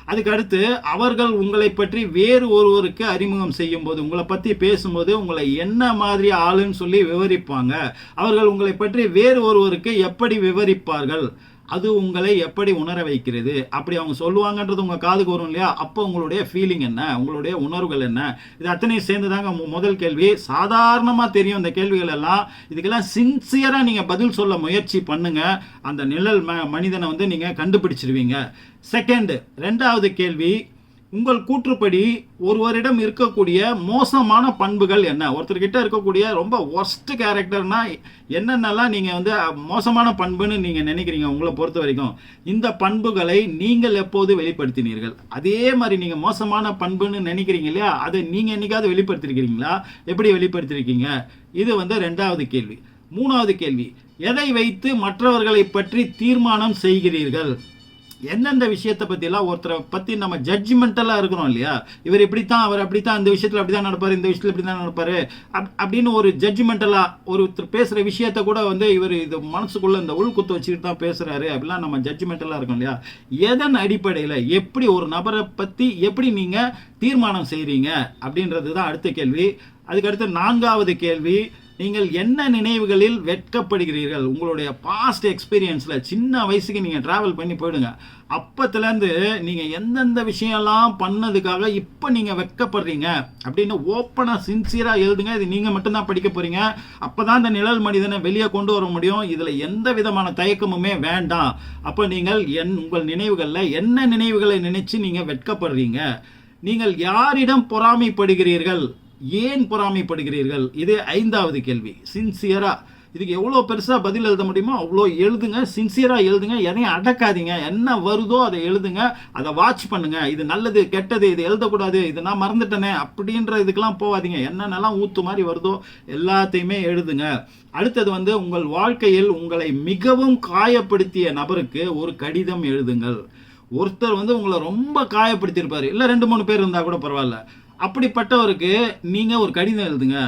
அதுக்கு அடுத்து, அவர்கள் உங்களை பற்றி வேறு ஒருவருக்கு அறிமுகம் செய்யும் போது, உங்களை பற்றி பேசும்போது உங்களை என்ன மாதிரி ஆளுன்னு சொல்லி விவரிப்பாங்க? அவர்கள் உங்களை பற்றி வேறு ஒருவருக்கு எப்படி விவரிப்பார்கள்? அது உங்களை எப்படி உணர வைக்கிறது? அப்படி அவங்க சொல்லுவாங்கன்றது உங்கள் காதுக்கு வரும் இல்லையா? அப்போ உங்களுடைய ஃபீலிங் என்ன, உங்களுடைய உணர்வுகள் என்ன? இது அத்தனையும் சேர்ந்து தாங்க முதல் கேள்வி. சாதாரணமாக தெரியும் இந்த கேள்விகள் எல்லாம். இதுக்கெல்லாம் சின்சியராக நீங்கள் பதில் சொல்ல முயற்சி பண்ணுங்க. அந்த நிழல் மனிதனை வந்து நீங்கள் கண்டுபிடிச்சிருவீங்க. செகண்ட், ரெண்டாவது கேள்வி, உங்கள் கூற்றுப்படி ஒருவரிடம் இருக்கக்கூடிய மோசமான பண்புகள் என்ன? ஒருத்தர்கிட்ட இருக்கக்கூடிய ரொம்ப ஒர்ஸ்ட் கேரக்டர்னா என்னென்னலாம் நீங்கள் வந்து மோசமான பண்புன்னு நீங்கள் நினைக்கிறீங்க உங்களை பொறுத்த வரைக்கும்? இந்த பண்புகளை நீங்கள் எப்போது வெளிப்படுத்தினீர்கள்? அதே மாதிரி நீங்கள் மோசமான பண்புன்னு நினைக்கிறீங்க இல்லையா, அதை நீங்கள் என்னைக்காவது வெளிப்படுத்திருக்கிறீங்களா? எப்படி வெளிப்படுத்திருக்கீங்க? இது வந்து ரெண்டாவது கேள்வி. மூணாவது கேள்வி, எதை வைத்து மற்றவர்களை பற்றி தீர்மானம் செய்கிறீர்கள்? எந்தெந்த விஷயத்தை பற்றிலாம் ஒருத்தரை பற்றி நம்ம ஜட்ஜ்மெண்டலாக இருக்கிறோம் இல்லையா? இவர் இப்படித்தான், அவர் அப்படித்தான், இந்த விஷயத்தில் அப்படி தான் நடப்பார், இந்த விஷயத்தில் இப்படி தான் நடப்பார் அப்படின்னு ஒரு ஜட்ஜ்மெண்டலாக ஒருத்தர் பேசுகிற விஷயத்த கூட வந்து இவர் இது மனசுக்குள்ளே இந்த உள்குத்து வச்சுக்கிட்டு தான் பேசுகிறாரு அப்படிலாம் நம்ம ஜட்ஜ்மெண்டலாக இருக்கோம் இல்லையா? எதன் அடிப்படையில் எப்படி ஒரு நபரை பற்றி எப்படி நீங்கள் தீர்மானம் செய்கிறீங்க அப்படின்றது தான் அடுத்த கேள்வி. அதுக்கடுத்து நான்காவது கேள்வி, நீங்கள் என்ன நினைவுகளில் வெட்கப்படுகிறீர்கள்? உங்களுடைய பாஸ்ட் எக்ஸ்பீரியன்ஸில் சின்ன வயசுக்கு நீங்கள் ட்ராவல் பண்ணி போயிடுங்க. அப்பத்துலேருந்து நீங்கள் எந்தெந்த விஷயம்லாம் பண்ணதுக்காக இப்போ நீங்கள் வெட்கப்படுறீங்க அப்படின்னு ஓப்பனாக சின்சியராக எழுதுங்க. இது நீங்கள் மட்டும்தான் படிக்க போகிறீங்க. அப்போ தான் இந்த நிழல் மனிதனை வெளியே கொண்டு வர முடியும். இதில் எந்த விதமான தயக்கமுமே வேண்டாம். அப்போ நீங்கள் உங்கள் நினைவுகளில் என்ன நினைவுகளை நினைச்சு நீங்கள் வெட்கப்படுறீங்க? நீங்கள் யாரிடம் பொறாமைப்படுகிறீர்கள்? ஏன் பொறாமைப்படுகிறீர்கள்? இது ஐந்தாவது கேள்வி. சின்சியரா இதுக்கு எவ்வளோ பெருசாக பதில் எழுத முடியுமோ அவ்வளோ எழுதுங்க. சின்சியராக எழுதுங்க. எதையும் அடக்காதீங்க. என்ன வருதோ அதை எழுதுங்க. அதை வாட்ச் பண்ணுங்க. இது நல்லது கெட்டது, இது எழுதக்கூடாது, இது நான் மறந்துட்டேனே அப்படின்ற இதுக்கெல்லாம் போகாதீங்க. என்னென்னலாம் ஊத்து மாதிரி வருதோ எல்லாத்தையுமே எழுதுங்க. அடுத்தது வந்து, உங்கள் வாழ்க்கையில் உங்களை மிகவும் காயப்படுத்திய நபருக்கு ஒரு கடிதம் எழுதுங்கள். ஒருத்தர் வந்து உங்களை ரொம்ப காயப்படுத்தியிருப்பார், இல்லை 2-3 பேர் இருந்தால் கூட பரவாயில்ல. அப்படிப்பட்டவருக்கு நீங்கள் ஒரு கடிதம் எழுதுங்க.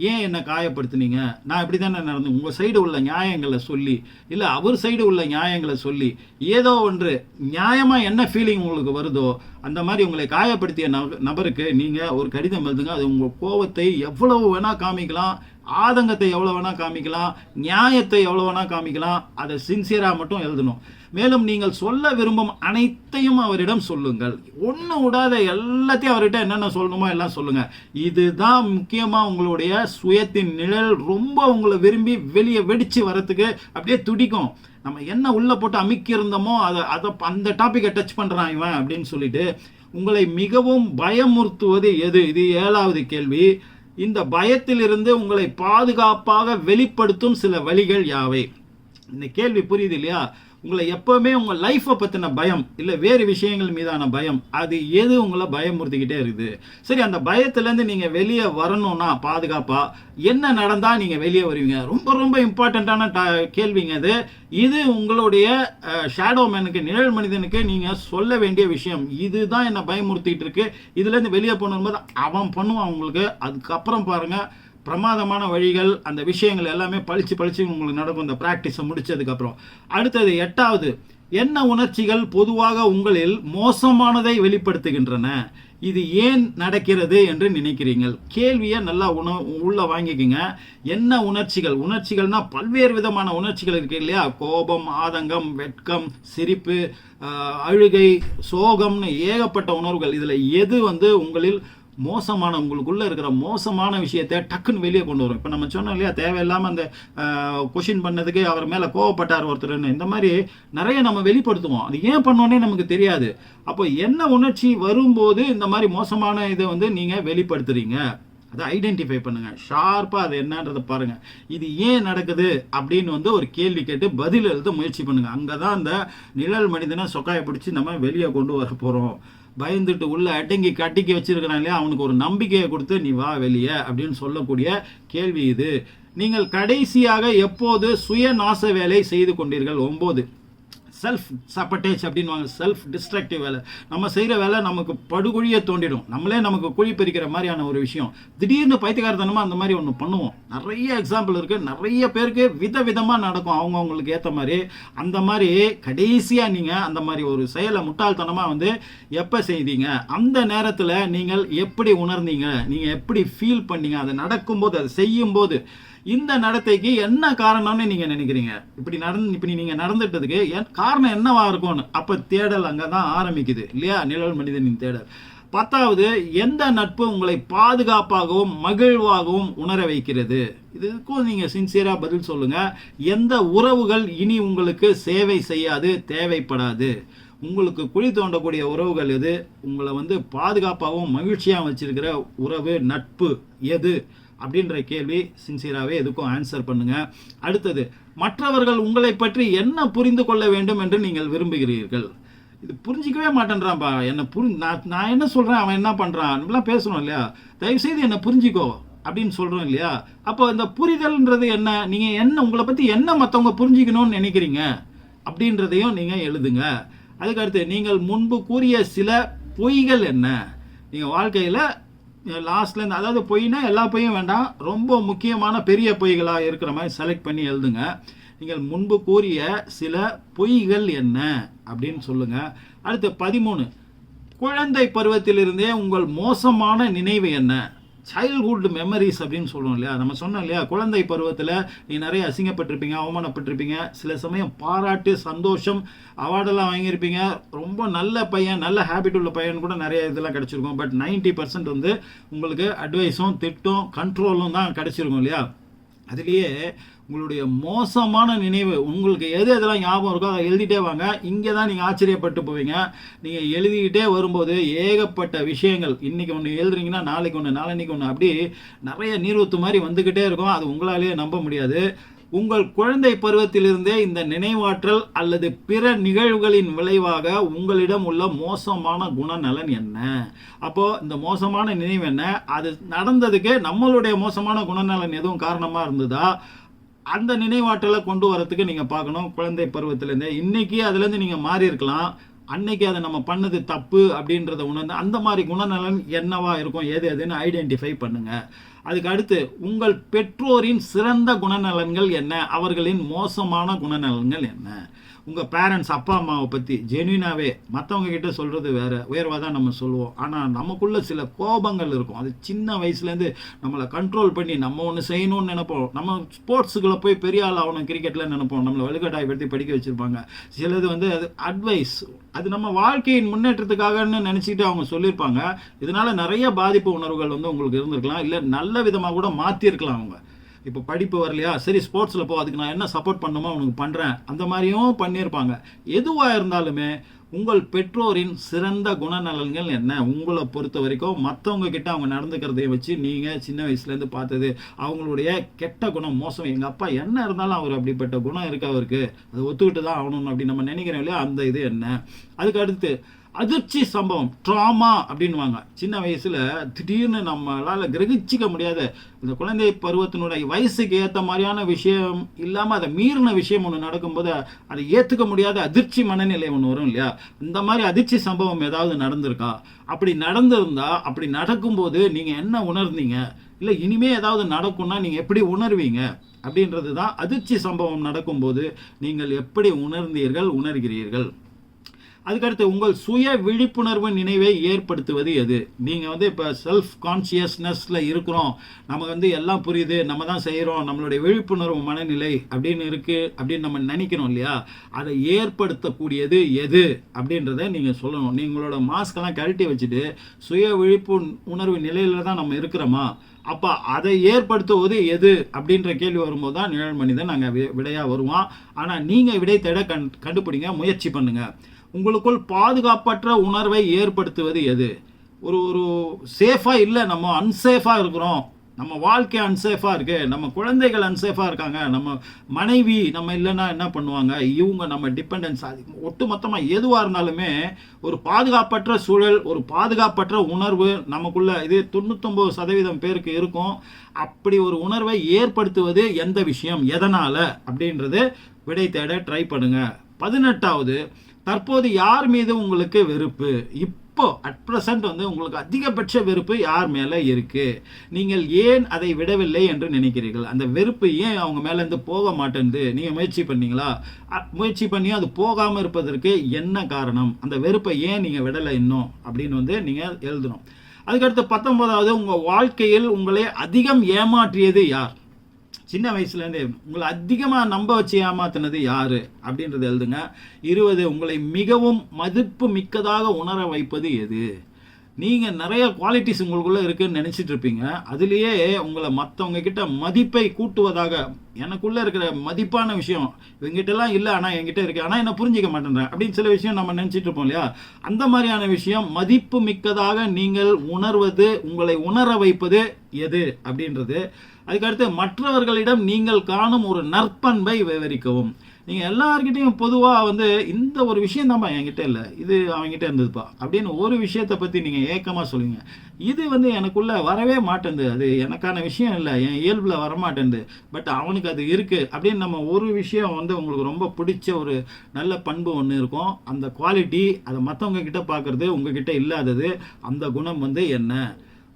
ஏன் என்னை காயப்படுத்துனீங்க? நான் இப்படி தானே நடந்து உங்கள் சைடு உள்ள நியாயங்களை சொல்லி, இல்லை அவர் சைடு உள்ள நியாயங்களை சொல்லி, ஏதோ ஒன்று நியாயமாக என்ன ஃபீலிங் உங்களுக்கு வருதோ அந்த மாதிரி உங்களை காயப்படுத்திய நபருக்கு நீங்கள் ஒரு கடிதம் எழுதுங்க. அது உங்கள் கோபத்தை எவ்வளவு வேணால் காமிக்கலாம், ஆதங்கத்தை எவ்வளோ வேணால் காமிக்கலாம், நியாயத்தை எவ்வளோ வேணால் காமிக்கலாம். அதை சின்சியராக மட்டும் எழுதணும். மேலும் நீங்கள் சொல்ல விரும்பும் அனைத்தையும் அவரிடம் சொல்லுங்கள். ஒன்று விடாத எல்லாத்தையும் அவர்கிட்ட என்னென்ன சொல்லணுமோ எல்லாம் சொல்லுங்கள். இதுதான் முக்கியமாக உங்களுடைய சுயத்தின் நிழல் ரொம்ப உங்களை விரும்பி வெளியே வெடித்து வரத்துக்கு அப்படியே துடிக்கும். நம்ம என்ன உள்ளே போட்டு அமுக்கியிருந்தோமோ அதை அந்த டாப்பிக்கை டச் பண்ணுறான் இவன் அப்படின்னு சொல்லிட்டு உங்களை மிகவும் பயமுறுத்துவது எது? இது 7வது கேள்வி. இந்த பயத்திலிருந்து உங்களை பாதுகாப்பாக வெளிப்படுத்தும் சில வழிகள் யாவை? இந்த கேள்வி புரியுது இல்லையா? உங்களை எப்போவுமே உங்கள் லைஃப்பை பற்றின பயம், இல்லை வேறு விஷயங்கள் மீதான பயம், அது எது உங்களை பயமுறுத்திக்கிட்டே இருக்குது? சரி, அந்த பயத்துலேருந்து நீங்கள் வெளியே வரணும்னா பாதுகாப்பாக என்ன நடந்தால் நீங்கள் வெளியே வருவீங்க? ரொம்ப ரொம்ப இம்பார்ட்டண்ட்டான கேள்விங்க அது. இது உங்களுடைய ஷேடோ மேனுக்கு, நிழல் மனிதனுக்கு நீங்கள் சொல்ல வேண்டிய விஷயம். இதுதான் என்னை பயமுறுத்திட்டு இருக்கு, இதுலேருந்து வெளியே போகணும்போது அவன் பண்ணுவான் உங்களுக்கு. அதுக்கப்புறம் பாருங்கள், பிரமாதமான வழிகள், அந்த விஷயங்கள் எல்லாமே பளிச்சு உங்களுக்கு நடக்கும் இந்த ப்ராக்டிஸை முடிச்சதுக்கப்புறம். அடுத்தது 8வது, என்ன உணர்ச்சிகள் பொதுவாக உங்களில் மோசமானதை வெளிப்படுத்துகின்றன? இது ஏன் நடக்கிறது என்று நினைக்கிறீர்கள்? கேள்வியை நல்லா உள்ள வாங்கிக்கோங்க. என்ன உணர்ச்சிகள்? உணர்ச்சிகள்னா பல்வேறு விதமான உணர்ச்சிகள் இருக்கு இல்லையா? கோபம், ஆதங்கம், வெட்கம், சிரிப்பு, அழுகை, சோகம்னு ஏகப்பட்ட உணர்வுகள். இதில் எது உங்களில் மோசமான, உங்களுக்குள்ள இருக்கிற மோசமான விஷயத்தை டக்குன்னு வெளியே கொண்டு வரும். இப்போ நம்ம சொன்னோம் இல்லையா, தேவையில்லாமல் அந்த கொஷின் பண்ணதுக்கு அவர் மேலே கோவப்பட்டார் ஒருத்தர்னு, இந்த மாதிரி நிறைய நம்ம வெளிப்படுத்துவோம். அது ஏன் பண்ணோன்னே நமக்கு தெரியாது. அப்போ என்ன உணர்ச்சி வரும்போது இந்த மாதிரி மோசமான இதை நீங்கள் வெளிப்படுத்துறீங்க, அதை ஐடென்டிஃபை பண்ணுங்க. ஷார்ப்பாக அது என்னன்றதை பாருங்க. இது ஏன் நடக்குது அப்படின்னு ஒரு கேள்வி கேட்டு பதில் எழுத முயற்சி பண்ணுங்க. அங்கே தான் அந்த நிழல் மனிதனை சொக்காயை பிடிச்சி நம்ம வெளியே கொண்டு வர போகிறோம். பயந்துட்டு உள்ள அடங்கி கட்டிக்கு வச்சிருக்கிறான் இல்லையா, அவனுக்கு ஒரு நம்பிக்கையை கொடுத்து நீ வா வெளியே அப்படின்னு சொல்லக்கூடிய கேள்வி இது. நீங்கள் கடைசியாக எப்போது சுயநாச வேலை செய்து கொண்டீர்கள்? 9 செல்ஃப் சப்பட்டேஜ் அப்படின்வாங்க. செல்ஃப் டிஸ்ட்ரக்டிவ் வேலை. நம்ம செய்கிற வேலை நமக்கு படுகுழியை தோண்டிடும். நம்மளே நமக்கு குழி பறிக்கிற மாதிரியான ஒரு விஷயம். திடீர்னு பைத்தியக்காரத்தனமாக அந்த மாதிரி ஒன்று பண்ணுவோம். நிறைய எக்ஸாம்பிள் இருக்குது. நிறைய பேருக்கு விதவிதமாக நடக்கும் அவங்களுக்கு ஏற்ற மாதிரி. அந்த மாதிரி கடைசியாக நீங்கள் அந்த மாதிரி ஒரு செயலை முட்டாள்தனமாக எப்போ செய்தீங்க? அந்த நேரத்தில் நீங்கள் எப்படி உணர்ந்தீங்க? நீங்கள் எப்படி ஃபீல் பண்ணீங்க? அதை நடக்கும்போது, அதை செய்யும்போது இந்த நடத்தைக்கு என்ன காரணம்னு நீங்க நினைக்கிறீங்க? இப்படி நீங்க நடந்துட்டதுக்கு காரணம் என்னவா இருக்கும்னு அப்ப தேடல் அங்கதான் ஆரம்பிக்குது இல்லையா? நிழல் மனிதனின் தேடல். 10வது, எந்த நட்பு உங்களை பாதுகாப்பாகவும் மகிழ்வாகவும் உணர வைக்கிறது? இதுக்கும் நீங்க சின்சியரா பதில் சொல்லுங்க. எந்த உறவுகள் இனி உங்களுக்கு சேவை செய்யாது, தேவைப்படாது? உங்களுக்கு குழி தோண்டக்கூடிய உறவுகள் எது? உங்களை பாதுகாப்பாகவும் மகிழ்ச்சியாகவும் வச்சிருக்கிற உறவு, நட்பு எது அப்படின்ற கேள்வி சின்சியராகவே எதுக்கும் ஆன்சர் பண்ணுங்க. அடுத்தது, மற்றவர்கள் உங்களை பற்றி என்ன புரிந்து கொள்ள வேண்டும் என்று நீங்கள் விரும்புகிறீர்கள்? இது புரிஞ்சிக்கவே மாட்டேன்றான்பா, என்ன நான் என்ன சொல்றேன், அவன் என்ன பண்றான், இப்படிலாம் பேசணும் இல்லையா? தயவுசெய்து என்ன புரிஞ்சிக்கோ அப்படின்னு சொல்றோம் இல்லையா? அப்போ இந்த புரிதல்ன்றது என்ன? நீங்க என்ன, உங்களை பத்தி என்ன மற்றவங்க புரிஞ்சிக்கணும்னு நினைக்கிறீங்க அப்படின்றதையும் நீங்க எழுதுங்க. அதுக்கடுத்து, நீங்கள் முன்பு கூறிய சில பொய்கள் என்ன? நீங்க வாழ்க்கையில லாஸ்ட்லேருந்து, அதாவது பொய்னா எல்லா பொய்யும் வேண்டாம், ரொம்ப முக்கியமான பெரிய பொய்களாக இருக்கிற மாதிரி செலக்ட் பண்ணி எழுதுங்க. நீங்கள் முன்பு கூறிய சில பொய்கள் என்ன அப்படின்னு சொல்லுங்க. அடுத்து 13, குழந்தை பருவத்திலிருந்தே உங்கள் மோசமான நினைவு என்ன? சைல்ட்ஹுட் மெமரிஸ் அப்படின்னு சொல்லுவோம் இல்லையா? நம்ம சொன்னோம் இல்லையா, குழந்தை பருவத்தில் நீ நிறைய அசிங்கப்பட்டிருப்பீங்க, அவமானப்பட்டிருப்பீங்க, சில சமயம் பாராட்டு, சந்தோஷம், அவார்டெல்லாம் வாங்கியிருப்பீங்க, ரொம்ப நல்ல பையன், நல்ல ஹேபிட் உள்ள பையன் கூட நிறைய இதெல்லாம் கிடச்சிருக்கும். பட் 90% உங்களுக்கு அட்வைஸும் திட்டம் கண்ட்ரோலும் தான் கிடச்சிருக்கும் இல்லையா? அதுலேயே உங்களுடைய மோசமான நினைவு, உங்களுக்கு எது எதெல்லாம் ஞாபகம் இருக்கோ அதை எழுதிட்டே வாங்க. இங்கே தான் நீங்கள் ஆச்சரியப்பட்டு போவீங்க. நீங்கள் எழுதிக்கிட்டே வரும்போது ஏகப்பட்ட விஷயங்கள், இன்றைக்கி ஒன்று எழுதுறீங்கன்னா நாளைக்கு ஒன்று, நாளைக்கு ஒன்று, அப்படி நிறைய நீர்வூத்து மாதிரி வந்துக்கிட்டே இருக்கும். அது உங்களாலேயே நம்ப முடியாது. உங்கள் குழந்தை பருவத்திலிருந்தே இந்த நினைவாற்றல் அல்லது பிற நிகழ்வுகளின் விளைவாக உங்களிடம் உள்ள மோசமான குணநலன் என்ன? அப்போ இந்த மோசமான நினைவு என்ன? அது நடந்ததுக்கு நம்மளுடைய மோசமான குணநலன் எதுவும் காரணமாக இருந்ததா? அந்த நினைவாற்றலை கொண்டு வரத்துக்கு நீங்கள் பார்க்கணும் குழந்தை பருவத்திலேருந்தே. இன்னைக்கு அதுலேருந்து நீங்கள் மாறி இருக்கலாம், அன்னைக்கு அதை நம்ம பண்ணது தப்பு அப்படின்றத உணர்ந்து அந்த மாதிரி குணநலன் என்னவா இருக்கும், எது எதுன்னு ஐடென்டிஃபை பண்ணுங்க. அதுக்கு அடுத்து, உங்கள் பெற்றோரின் சிறந்த குணநலன்கள் என்ன? அவர்களின் மோசமான குணநலன்கள் என்ன? உங்கள் பேரண்ட்ஸ், அப்பா அம்மாவை பற்றி ஜென்யூனாகவே மற்றவங்க கிட்ட சொல்கிறது வேறு, உயர்வாக தான் நம்ம சொல்லுவோம். ஆனால் நமக்குள்ள சில கோபங்கள் இருக்கும். அது சின்ன வயசுலேருந்து நம்மளை கண்ட்ரோல் பண்ணி நம்ம ஒன்று செய்யணும்னு நினைப்போம். நம்ம ஸ்போர்ட்ஸுக்குள்ளே போய் பெரிய ஆள் ஆகணும், கிரிக்கெட்டில் நினைப்போம், நம்மளை வலுக்கட்டாயப்படுத்தி படிக்க வச்சுருப்பாங்க. சிலது அது அட்வைஸ், அது நம்ம வாழ்க்கையின் முன்னேற்றத்துக்காகன்னு நினச்சிக்கிட்டு அவங்க சொல்லியிருப்பாங்க. இதனால் நிறைய பாதிப்பு உணர்வுகள் உங்களுக்கு இருந்திருக்கலாம், இல்லை நல்ல விதமாக கூட மாற்றிருக்கலாம். அவங்க இப்போ படிப்பு வரலையா, சரி ஸ்போர்ட்ஸில் போ, அதுக்கு நான் என்ன சப்போர்ட் பண்ணுமோ அவனுக்கு பண்ணுறேன், அந்த மாதிரியும் பண்ணியிருப்பாங்க. எதுவாக இருந்தாலுமே உங்கள் பெற்றோரின் சிறந்த குணநலன்கள் என்ன? உங்களை பொறுத்த வரைக்கும் மற்றவங்க கிட்ட அவங்க நடந்துக்கிறதை வச்சு நீங்கள் சின்ன வயசுலேருந்து பார்த்தது, அவங்களுடைய கெட்ட குணம், மோசம், எங்கள் அப்பா என்ன இருந்தாலும் அவர் அப்படிப்பட்ட குணம் இருக்கு அவருக்கு, அதை ஒத்துக்கிட்டு தான் ஆகணும் அப்படி நம்ம நினைக்கிறோம் இல்லையா? அந்த இது என்ன? அதுக்கு அடுத்து, அதிர்ச்சி சம்பவம், ட்ராமா அப்படின்வாங்க. சின்ன வயசில் திடீர்னு நம்மளால் கிரகிச்சிக்க முடியாத, இந்த குழந்தை பருவத்தினுடைய வயசுக்கு ஏற்ற மாதிரியான விஷயம் இல்லாமல் அதை மீறின விஷயம் ஒன்று நடக்கும்போது அதை ஏற்றுக்க முடியாத அதிர்ச்சி மனநிலை ஒன்று வரும் இல்லையா? இந்த மாதிரி அதிர்ச்சி சம்பவம் ஏதாவது நடந்திருக்கா? அப்படி நடந்திருந்தா, அப்படி நடக்கும்போது நீங்கள் என்ன உணர்ந்தீங்க? இல்லை இனிமே ஏதாவது நடக்கும்னா நீங்கள் எப்படி உணர்வீங்க அப்படின்றது தான். அதிர்ச்சி சம்பவம் நடக்கும்போது நீங்கள் எப்படி உணர்கிறீர்கள். அதுக்கடுத்து உங்கள் சுய விழிப்புணர்வு நினைவை ஏற்படுத்துவது எது? நீங்கள் வந்து இப்போ செல்ஃப் கான்சியஸ்னஸில் இருக்கிறோம், நமக்கு வந்து எல்லாம் புரியுது, நம்ம தான் செய்கிறோம், நம்மளுடைய விழிப்புணர்வு மனநிலை அப்படின்னு இருக்குது அப்படின்னு நம்ம நினைக்கிறோம் இல்லையா, அதை ஏற்படுத்தக்கூடியது எது அப்படின்றத நீங்கள் சொல்லணும். நீங்களோட மாஸ்கெல்லாம் கழட்டி வச்சுட்டு சுய விழிப்புணர்வு நிலையில் தான் நம்ம இருக்கிறோமா, அப்போ அதை ஏற்படுத்துவது எது அப்படின்ற கேள்வி வரும்போது தான் நிழல் மனிதன் நாங்கள் விடையாக வருவோம். ஆனால் நீங்கள் விடை தேட கண்டுபிடிங்க, முயற்சி பண்ணுங்கள். உங்களுக்குள் பாதுகாப்பற்ற உணர்வை ஏற்படுத்துவது எது? ஒரு ஒரு சேஃபாக இல்லை, நம்ம அன்சேஃபாக இருக்கிறோம், நம்ம வாழ்க்கை அன்சேஃபாக இருக்குது, நம்ம குழந்தைகள் அன்சேஃபாக இருக்காங்க, நம்ம மனைவி நம்ம இல்லைன்னா என்ன பண்ணுவாங்க, இவங்க நம்ம டிபெண்டன்ஸ், ஒட்டு மொத்தமாக எதுவாக இருந்தாலுமே ஒரு பாதுகாப்பற்ற சூழல், ஒரு பாதுகாப்பற்ற உணர்வு நமக்குள்ள இது 99% பேருக்கு இருக்கும். அப்படி ஒரு உணர்வை ஏற்படுத்துவது எந்த விஷயம், எதனால் அப்படின்றது விடை தேட ட்ரை பண்ணுங்க. 18வது, தற்போது யார் மீது உங்களுக்கு வெறுப்பு? இப்போ அட் ப்ரெசன்ட் வந்து உங்களுக்கு அதிகபட்ச வெறுப்பு யார் மேலே இருக்கு? நீங்கள் ஏன் அதை விடவில்லை என்று நினைக்கிறீர்கள்? அந்த வெறுப்பு ஏன் அவங்க மேலேருந்து போக மாட்டேங்குது? நீங்கள் முயற்சி பண்ணீங்களா? முயற்சி பண்ணி அது போகாமல் இருப்பதற்கு என்ன காரணம்? அந்த வெறுப்பை ஏன் நீங்கள் விடலை இன்னும் அப்படின்னு வந்து நீங்கள் எழுதணும். அதுக்கடுத்து 19வது, உங்கள் வாழ்க்கையில் உங்களை அதிகம் ஏமாற்றியது யார்? சின்ன வயசுலேருந்தே உங்களை அதிகமாக நம்ப வச்சு ஏமாத்தினது யார் அப்படின்றத எழுதுங்க. 20, உங்களை மிகவும் மதிப்பு மிக்கதாக உணர வைப்பது எது? நீங்கள் நிறைய குவாலிட்டிஸ் உங்களுக்குள்ளே இருக்குதுன்னு நினச்சிட்டு இருப்பீங்க, அதுலேயே உங்களை மற்றவங்க கிட்ட மதிப்பை கூட்டுவதாக, எனக்குள்ளே இருக்கிற மதிப்பான விஷயம் இவங்ககிட்டலாம் இல்லை ஆனால் என்கிட்ட இருக்குது, ஆனால் என்ன புரிஞ்சிக்க மாட்டேன்றேன் அப்படின்னு சில விஷயம் நம்ம நினச்சிட்டு இருப்போம் இல்லையா, அந்த மாதிரியான விஷயம் மதிப்பு மிக்கதாக நீங்கள் உணர்வது, உங்களை உணர வைப்பது எது அப்படின்றது. அதுக்கடுத்து மற்றவர்களிடம் நீங்கள் காணும் ஒரு நற்பண்பை விவரிக்கவும். நீங்கள் எல்லார்கிட்டையும் பொதுவாக வந்து இந்த ஒரு விஷயம் தான்ப்பா என்கிட்ட இல்லை, இது அவங்ககிட்ட இருந்ததுப்பா அப்படின்னு ஒரு விஷயத்தை பற்றி நீங்கள் ஏக்கமாக சொல்லுவீங்க. இது வந்து எனக்குள்ளே வரவே மாட்டேங்குது, அது எனக்கான விஷயம் இல்லை, என் இயல்பில் வரமாட்டேங்குது, பட் அவனுக்கு அது இருக்குது அப்படின்னு நம்ம ஒரு விஷயம் வந்து உங்களுக்கு ரொம்ப பிடிச்ச ஒரு நல்ல பண்பு ஒன்று இருக்கும். அந்த குவாலிட்டி அதை மற்றவங்க கிட்ட பார்க்குறது உங்ககிட்ட இல்லாதது, அந்த குணம் வந்து என்ன?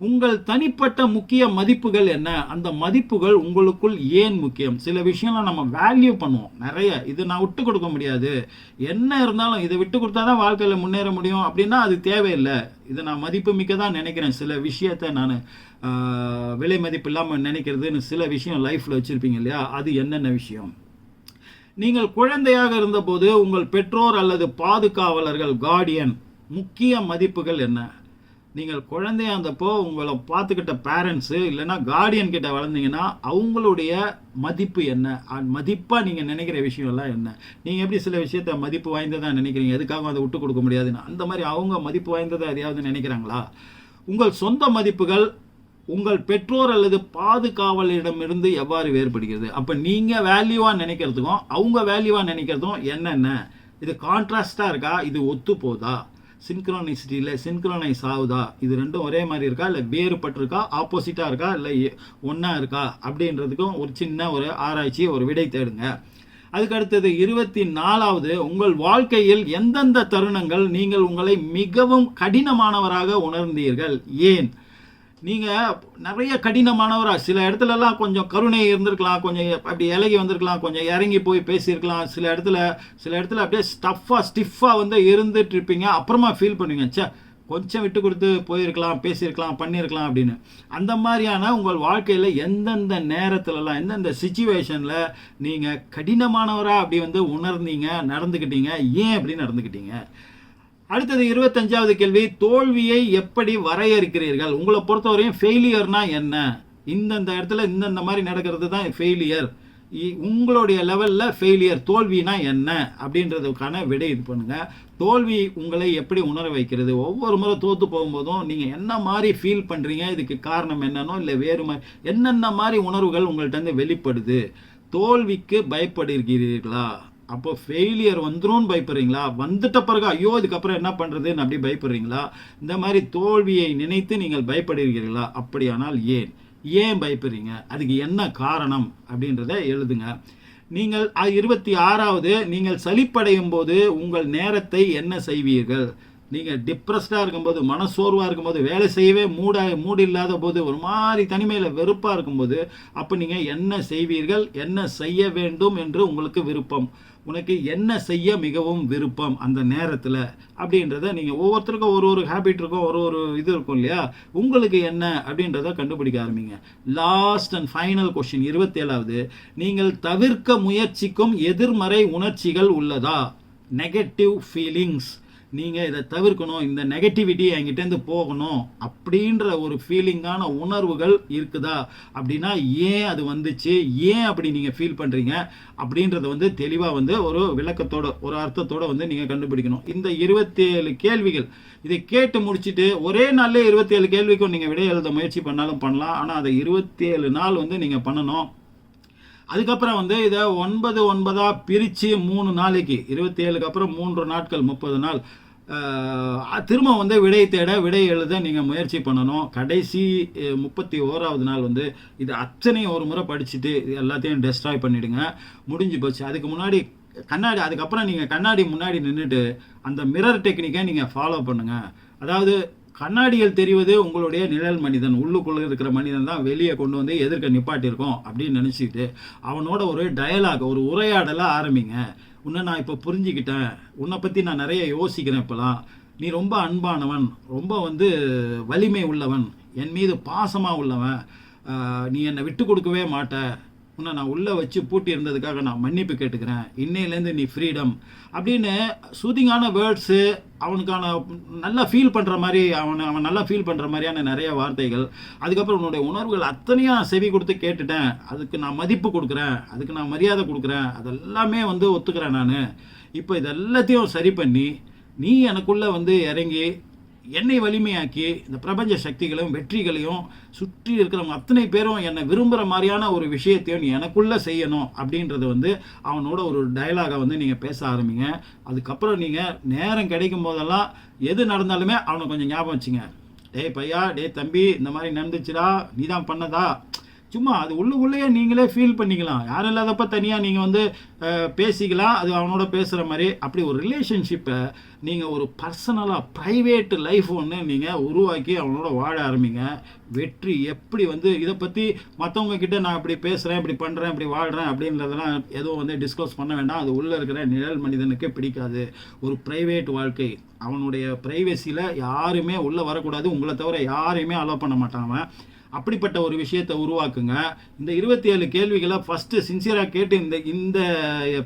உங்கள் தனிப்பட்ட முக்கிய மதிப்புகள் என்ன? அந்த மதிப்புகள் உங்களுக்குள் ஏன் முக்கியம்? சில விஷயம்லாம் நம்ம வேல்யூ பண்ணுவோம் நிறைய, இது நான் விட்டு கொடுக்க முடியாது, என்ன இருந்தாலும் இதை விட்டு கொடுத்தா தான் வாழ்க்கையில் முன்னேற முடியும் அப்படின்னா அது தேவையில்லை, இதை நான் மதிப்பு மிக்க தான் நினைக்கிறேன், சில விஷயத்தை நான் விலை மதிப்பு இல்லாமல் நினைக்கிறதுன்னு சில விஷயம் லைஃப்பில் வச்சுருப்பீங்க இல்லையா, அது என்னென்ன விஷயம்? நீங்கள் குழந்தையாக இருந்தபோது உங்கள் பெற்றோர் அல்லது பாதுகாவலர்கள், கார்டியன் முக்கிய மதிப்புகள் என்ன? நீங்கள் குழந்தையா இருந்தப்போ உங்களை பார்த்துக்கிட்ட பேரண்ட்ஸு இல்லைன்னா கார்டியன் கிட்ட வளர்ந்தீங்கன்னா அவங்களுடைய மதிப்பு என்ன, மதிப்பாக நீங்கள் நினைக்கிற விஷயம்லாம் என்ன? நீங்கள் எப்படி சில விஷயத்த மதிப்பு வாய்ந்ததாக நினைக்கிறீங்க, எதுக்காக அதை விட்டு கொடுக்க முடியாதுன்னு, அந்த மாதிரி அவங்க மதிப்பு வாய்ந்ததை எதையாவது நினைக்கிறாங்களா? உங்கள் சொந்த மதிப்புகள் உங்கள் பெற்றோர் அல்லது பாதுகாவலரிடமிருந்து எவ்வாறு வேறுபடுகிறது? அப்போ நீங்கள் வேல்யூவாக நினைக்கிறதுக்கும் அவங்க வேல்யூவாக நினைக்கிறதுக்கும் என்னென்ன? இது கான்ட்ராஸ்டாக இருக்கா, இது ஒத்து போதா, சின்க்ரோனைசிட்டியில் சின்க்ரோனைஸ் ஆகுதா, இது ரெண்டும் ஒரே மாதிரி இருக்கா இல்லை வேறுபட்டிருக்கா, ஆப்போசிட்டாக இருக்கா இல்லை ஒன்றா இருக்கா அப்படின்றதுக்கும் ஒரு சின்ன ஒரு ஆராய்ச்சி, ஒரு விடை தேடுங்க. அதுக்கு அடுத்தது 24வது, உங்கள் வாழ்க்கையில் எந்தெந்த தருணங்கள் நீங்கள் உங்களை மிகவும் கடினமானவராக உணர்ந்தீர்கள், ஏன்? நீங்கள் நிறைய கடினமானவராக, சில இடத்துலலாம் கொஞ்சம் கருணை இருந்திருக்கலாம், கொஞ்சம் அப்படி இலகி வந்திருக்கலாம், கொஞ்சம் இறங்கி போய் பேசியிருக்கலாம், சில இடத்துல அப்படியே ஸ்டிஃபாக வந்து இருந்துட்டு இருப்பீங்க, அப்புறமா ஃபீல் பண்ணுவீங்க, சே கொஞ்சம் விட்டு கொடுத்து போயிருக்கலாம், பேசியிருக்கலாம், பண்ணியிருக்கலாம் அப்படின்னு. அந்த மாதிரியான உங்கள் வாழ்க்கையில் எந்தெந்த நேரத்துலலாம் எந்தெந்த சிச்சுவேஷனில் நீங்கள் கடினமானவராக அப்படி வந்து உணர்ந்தீங்க, நடந்துக்கிட்டீங்க, ஏன் அப்படி நடந்துக்கிட்டீங்க? அடுத்தது 25வது கேள்வி, தோல்வியை எப்படி வரையறுக்கிறீர்கள்? உங்களை பொறுத்தவரையும் ஃபெயிலியர்னா என்ன? இந்தந்த இடத்துல இந்தந்த மாதிரி நடக்கிறது தான் ஃபெயிலியர், உங்களுடைய லெவலில் ஃபெயிலியர் தோல்வினா என்ன அப்படின்றதுக்கான விடை இது பண்ணுங்கள். தோல்வி உங்களை எப்படி உணர வைக்கிறது? ஒவ்வொரு முறை தோற்று போகும்போதும் நீங்கள் என்ன மாதிரி ஃபீல் பண்ணுறீங்க, இதுக்கு காரணம் என்னன்னோ இல்லை வேறு மாதிரி என்னென்ன மாதிரி உணர்வுகள் உங்கள்கிட்ட வெளிப்படுது? தோல்விக்கு பயப்படுகிறீர்களா? அப்போ ஃபெயிலியர் வந்துடும் பயப்படுறீங்களா? வந்துட்ட பிறகு ஐயோ இதுக்கப்புறம் என்ன பண்ணுறதுன்னு அப்படி பயப்படுறீங்களா? இந்த மாதிரி தோல்வியை நினைத்து நீங்கள் பயப்படுகிறீர்களா? அப்படியானால் ஏன் பயப்படுறீங்க, அதுக்கு என்ன காரணம் அப்படின்றத எழுதுங்க. நீங்கள் 26வது, நீங்கள் சலிப்படையும் போது உங்கள் நேரத்தை என்ன செய்வீர்கள்? நீங்கள் டிப்ரெஸ்டாக இருக்கும்போது, மனசோர்வாக இருக்கும்போது, வேலை செய்யவே மூடு இல்லாத போது, ஒரு மாதிரி தனிமையில் வெறுப்பாக இருக்கும்போது, அப்போ நீங்கள் என்ன செய்வீர்கள், என்ன செய்ய வேண்டும் என்று உங்களுக்கு விருப்பம்? உனக்கு என்ன செய்ய மிகவும் விருப்பம் அந்த நேரத்தில் அப்படின்றத நீங்கள் ஒவ்வொருத்தருக்கும் ஒரு ஹேபிட் இருக்கும், ஒரு இது இருக்கும் இல்லையா, உங்களுக்கு என்ன அப்படின்றத கண்டுபிடிக்க ஆரம்பிங்க. லாஸ்ட் அண்ட் ஃபைனல் கொஸ்டின் 27வது, நீங்கள் தவிர்க்க முயற்சிக்கும் எதிர்மறை உணர்ச்சிகள் உள்ளதா? Negative feelings. நீங்கள் இதை தவிர்க்கணும், இந்த நெகட்டிவிட்டி என்கிட்டேருந்து போகணும் அப்படின்ற ஒரு ஃபீலிங்கான உணர்வுகள் இருக்குதா அப்படின்னா ஏன் அது வந்துச்சு, ஏன் அப்படி நீங்கள் ஃபீல் பண்ணுறீங்க அப்படின்றத வந்து தெளிவாக வந்து ஒரு விளக்கத்தோட ஒரு அர்த்தத்தோட வந்து நீங்கள் கண்டுபிடிக்கணும். இந்த 27 கேள்விகள் இதை கேட்டு முடிச்சுட்டு ஒரே நாள்லே 27 கேள்விக்கும் நீங்கள் விடை எழுத முயற்சி பண்ணாலும் பண்ணலாம். ஆனால் அதை 27 நாள் வந்து நீங்கள் பண்ணணும். அதுக்கப்புறம் வந்து இதை 9 பிரித்து 3 நாளைக்கு 27க்கு அப்புறம் 3 நாட்கள் 30 நாள் திரும்ப வந்து விடை தேட விடை எழுத நீங்கள் முயற்சி பண்ணணும். கடைசி 31வது நாள் வந்து இது அத்தனையும் ஒரு முறை படிச்சுட்டு இது எல்லாத்தையும் டெஸ்ட்ராய் பண்ணிவிடுங்க. முடிஞ்சு போச்சு. அதுக்கு முன்னாடி அதுக்கப்புறம் நீங்கள் கண்ணாடி முன்னாடி நின்றுட்டு அந்த மிரர் டெக்னிக்கை நீங்கள் ஃபாலோ பண்ணுங்கள். அதாவது கண்ணாடியில் தெரிவது உங்களுடைய நிழல் மனிதன், உள்ளுக்குள்ளே இருக்கிற மனிதன் தான் வெளியே கொண்டு வந்து எதிர்க்க நிப்பாட்டியிருக்கோம் அப்படின்னு நினச்சிக்கிட்டு அவனோட ஒரு டயலாக், ஒரு உரையாடலை ஆரம்பிங்க. உன்னை நான் இப்போ புரிஞ்சுக்கிட்டேன், உன்னை பற்றி நான் நிறைய யோசிக்கிறேன், இப்போலாம் நீ ரொம்ப அன்பானவன், ரொம்ப வந்து வலிமை உள்ளவன், என் மீது பாசமாக உள்ளவன், நீ என்னை விட்டு கொடுக்கவே மாட்ட, உன்னை நான் உள்ளே வச்சு பூட்டி இருந்ததுக்காக நான் மன்னிப்பு கேட்டுக்கிறேன், இன்னையிலேருந்து நீ ஃப்ரீடம் அப்படின்னு சூதிங்கான வேர்ட்ஸு, அவனுக்கான நல்லா ஃபீல் பண்ணுற மாதிரி அவன் நல்லா ஃபீல் பண்ணுற மாதிரியான நிறைய வார்த்தைகள். அதுக்கப்புறம் உன்னுடைய உணர்வுகள் அத்தனையும் செவி கொடுத்து கேட்டுட்டேன், அதுக்கு நான் மதிப்பு கொடுக்குறேன், அதுக்கு நான் மரியாதை கொடுக்குறேன், அதெல்லாமே வந்து ஒத்துக்கிறேன் நான். இப்போ இதெல்லாத்தையும் சரி பண்ணி நீ எனக்குள்ளே வந்து இறங்கி என்னை வலிமையாக்கி இந்த பிரபஞ்ச சக்திகளையும் வெற்றிகளையும் சுற்றி இருக்கிறவங்க அத்தனை பேரும் என்னை விரும்புகிற மாதிரியான ஒரு விஷயத்தையும் நீ எனக்குள்ளே செய்யணும் அப்படின்றத வந்து அவனோட ஒரு டயலாகை வந்து நீங்கள் பேச ஆரம்பிங்க. அதுக்கப்புறம் நீங்கள் நேரம் கிடைக்கும் போதெல்லாம் எது நடந்தாலுமே அவனை கொஞ்சம் ஞாபகம் வச்சுங்க. டேய் பையா, டேய் தம்பி, இந்த மாதிரி நடந்துச்சுடா, நீ தான் பண்ணதா, சும்மா அது உள்ளுக்குள்ளேயே நீங்களே ஃபீல் பண்ணிக்கலாம். யாரும் இல்லாதப்ப தனியாக நீங்கள் வந்து பேசிக்கலாம், அது அவனோட பேசுகிற மாதிரி. அப்படி ஒரு ரிலேஷன்ஷிப்பை நீங்கள் ஒரு பர்சனலாக ப்ரைவேட் லைஃப் ஒன்று நீங்கள் உருவாக்கி அவனோட வாழ ஆரம்பிங்க. வெற்றி எப்படி வந்து இதை பற்றி மற்றவங்க கிட்ட நான் இப்படி பேசுகிறேன், இப்படி பண்ணுறேன், இப்படி வாழ்கிறேன் அப்படின்றதெல்லாம் எதுவும் வந்து டிஸ்கஸ் பண்ண வேண்டாம். அது உள்ளே இருக்கிற நிழல் மனிதனுக்கு பிடிக்காது. ஒரு ப்ரைவேட் வாழ்க்கை, அவனுடைய ப்ரைவேசியில் யாருமே உள்ளே வரக்கூடாது, உங்களை தவிர யாரையுமே அலோவ் பண்ண மாட்டாங்க. அப்படிப்பட்ட ஒரு விஷயத்தை உருவாக்குங்க. இந்த 27 கேள்விகளை ஃபஸ்ட்டு சின்சியராக கேட்டு இந்த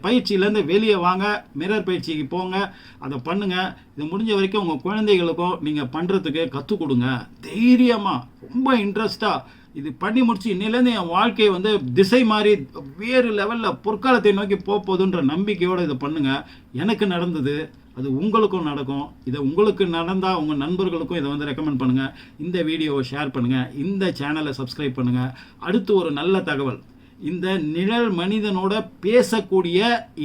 பயிற்சியிலேருந்து வெளியே வாங்க, மிரர் பயிற்சிக்கு போங்க, அதை பண்ணுங்கள். இது முடிஞ்ச வரைக்கும் உங்கள் குழந்தைகளுக்கும் நீங்கள் பண்ணுறதுக்கு கற்றுக் கொடுங்க. தைரியமாக, ரொம்ப இன்ட்ரெஸ்டாக இது பண்ணி முடிச்சு இன்னிலேருந்து என் வாழ்க்கையை வந்து திசை மாறி வேறு லெவலில் பொற்காலத்தை நோக்கி போகுதுன்ற நம்பிக்கையோடு இதை பண்ணுங்கள். எனக்கு நடந்தது, அது உங்களுக்கும் நடக்கும். இதை உங்களுக்கு நடந்தால் உங்கள் நண்பர்களுக்கும் இதை வந்து ரெக்கமெண்ட் பண்ணுங்கள். இந்த வீடியோவை ஷேர் பண்ணுங்கள், இந்த சேனலை சப்ஸ்கிரைப் பண்ணுங்கள். அடுத்து ஒரு நல்ல தகவல், இந்த நிழல் மனிதனோட பேசக்கூடிய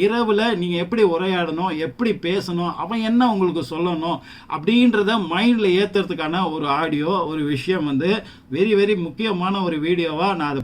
இரவில் நீங்கள் எப்படி உரையாடணும், எப்படி பேசணும், அவன் என்ன உங்களுக்கு சொல்லணும் அப்படின்றத மைண்டில் ஏற்றுறதுக்கான ஒரு ஆடியோ, ஒரு விஷயம் வந்து வெரி வெரி முக்கியமான ஒரு வீடியோவாக நான் அதை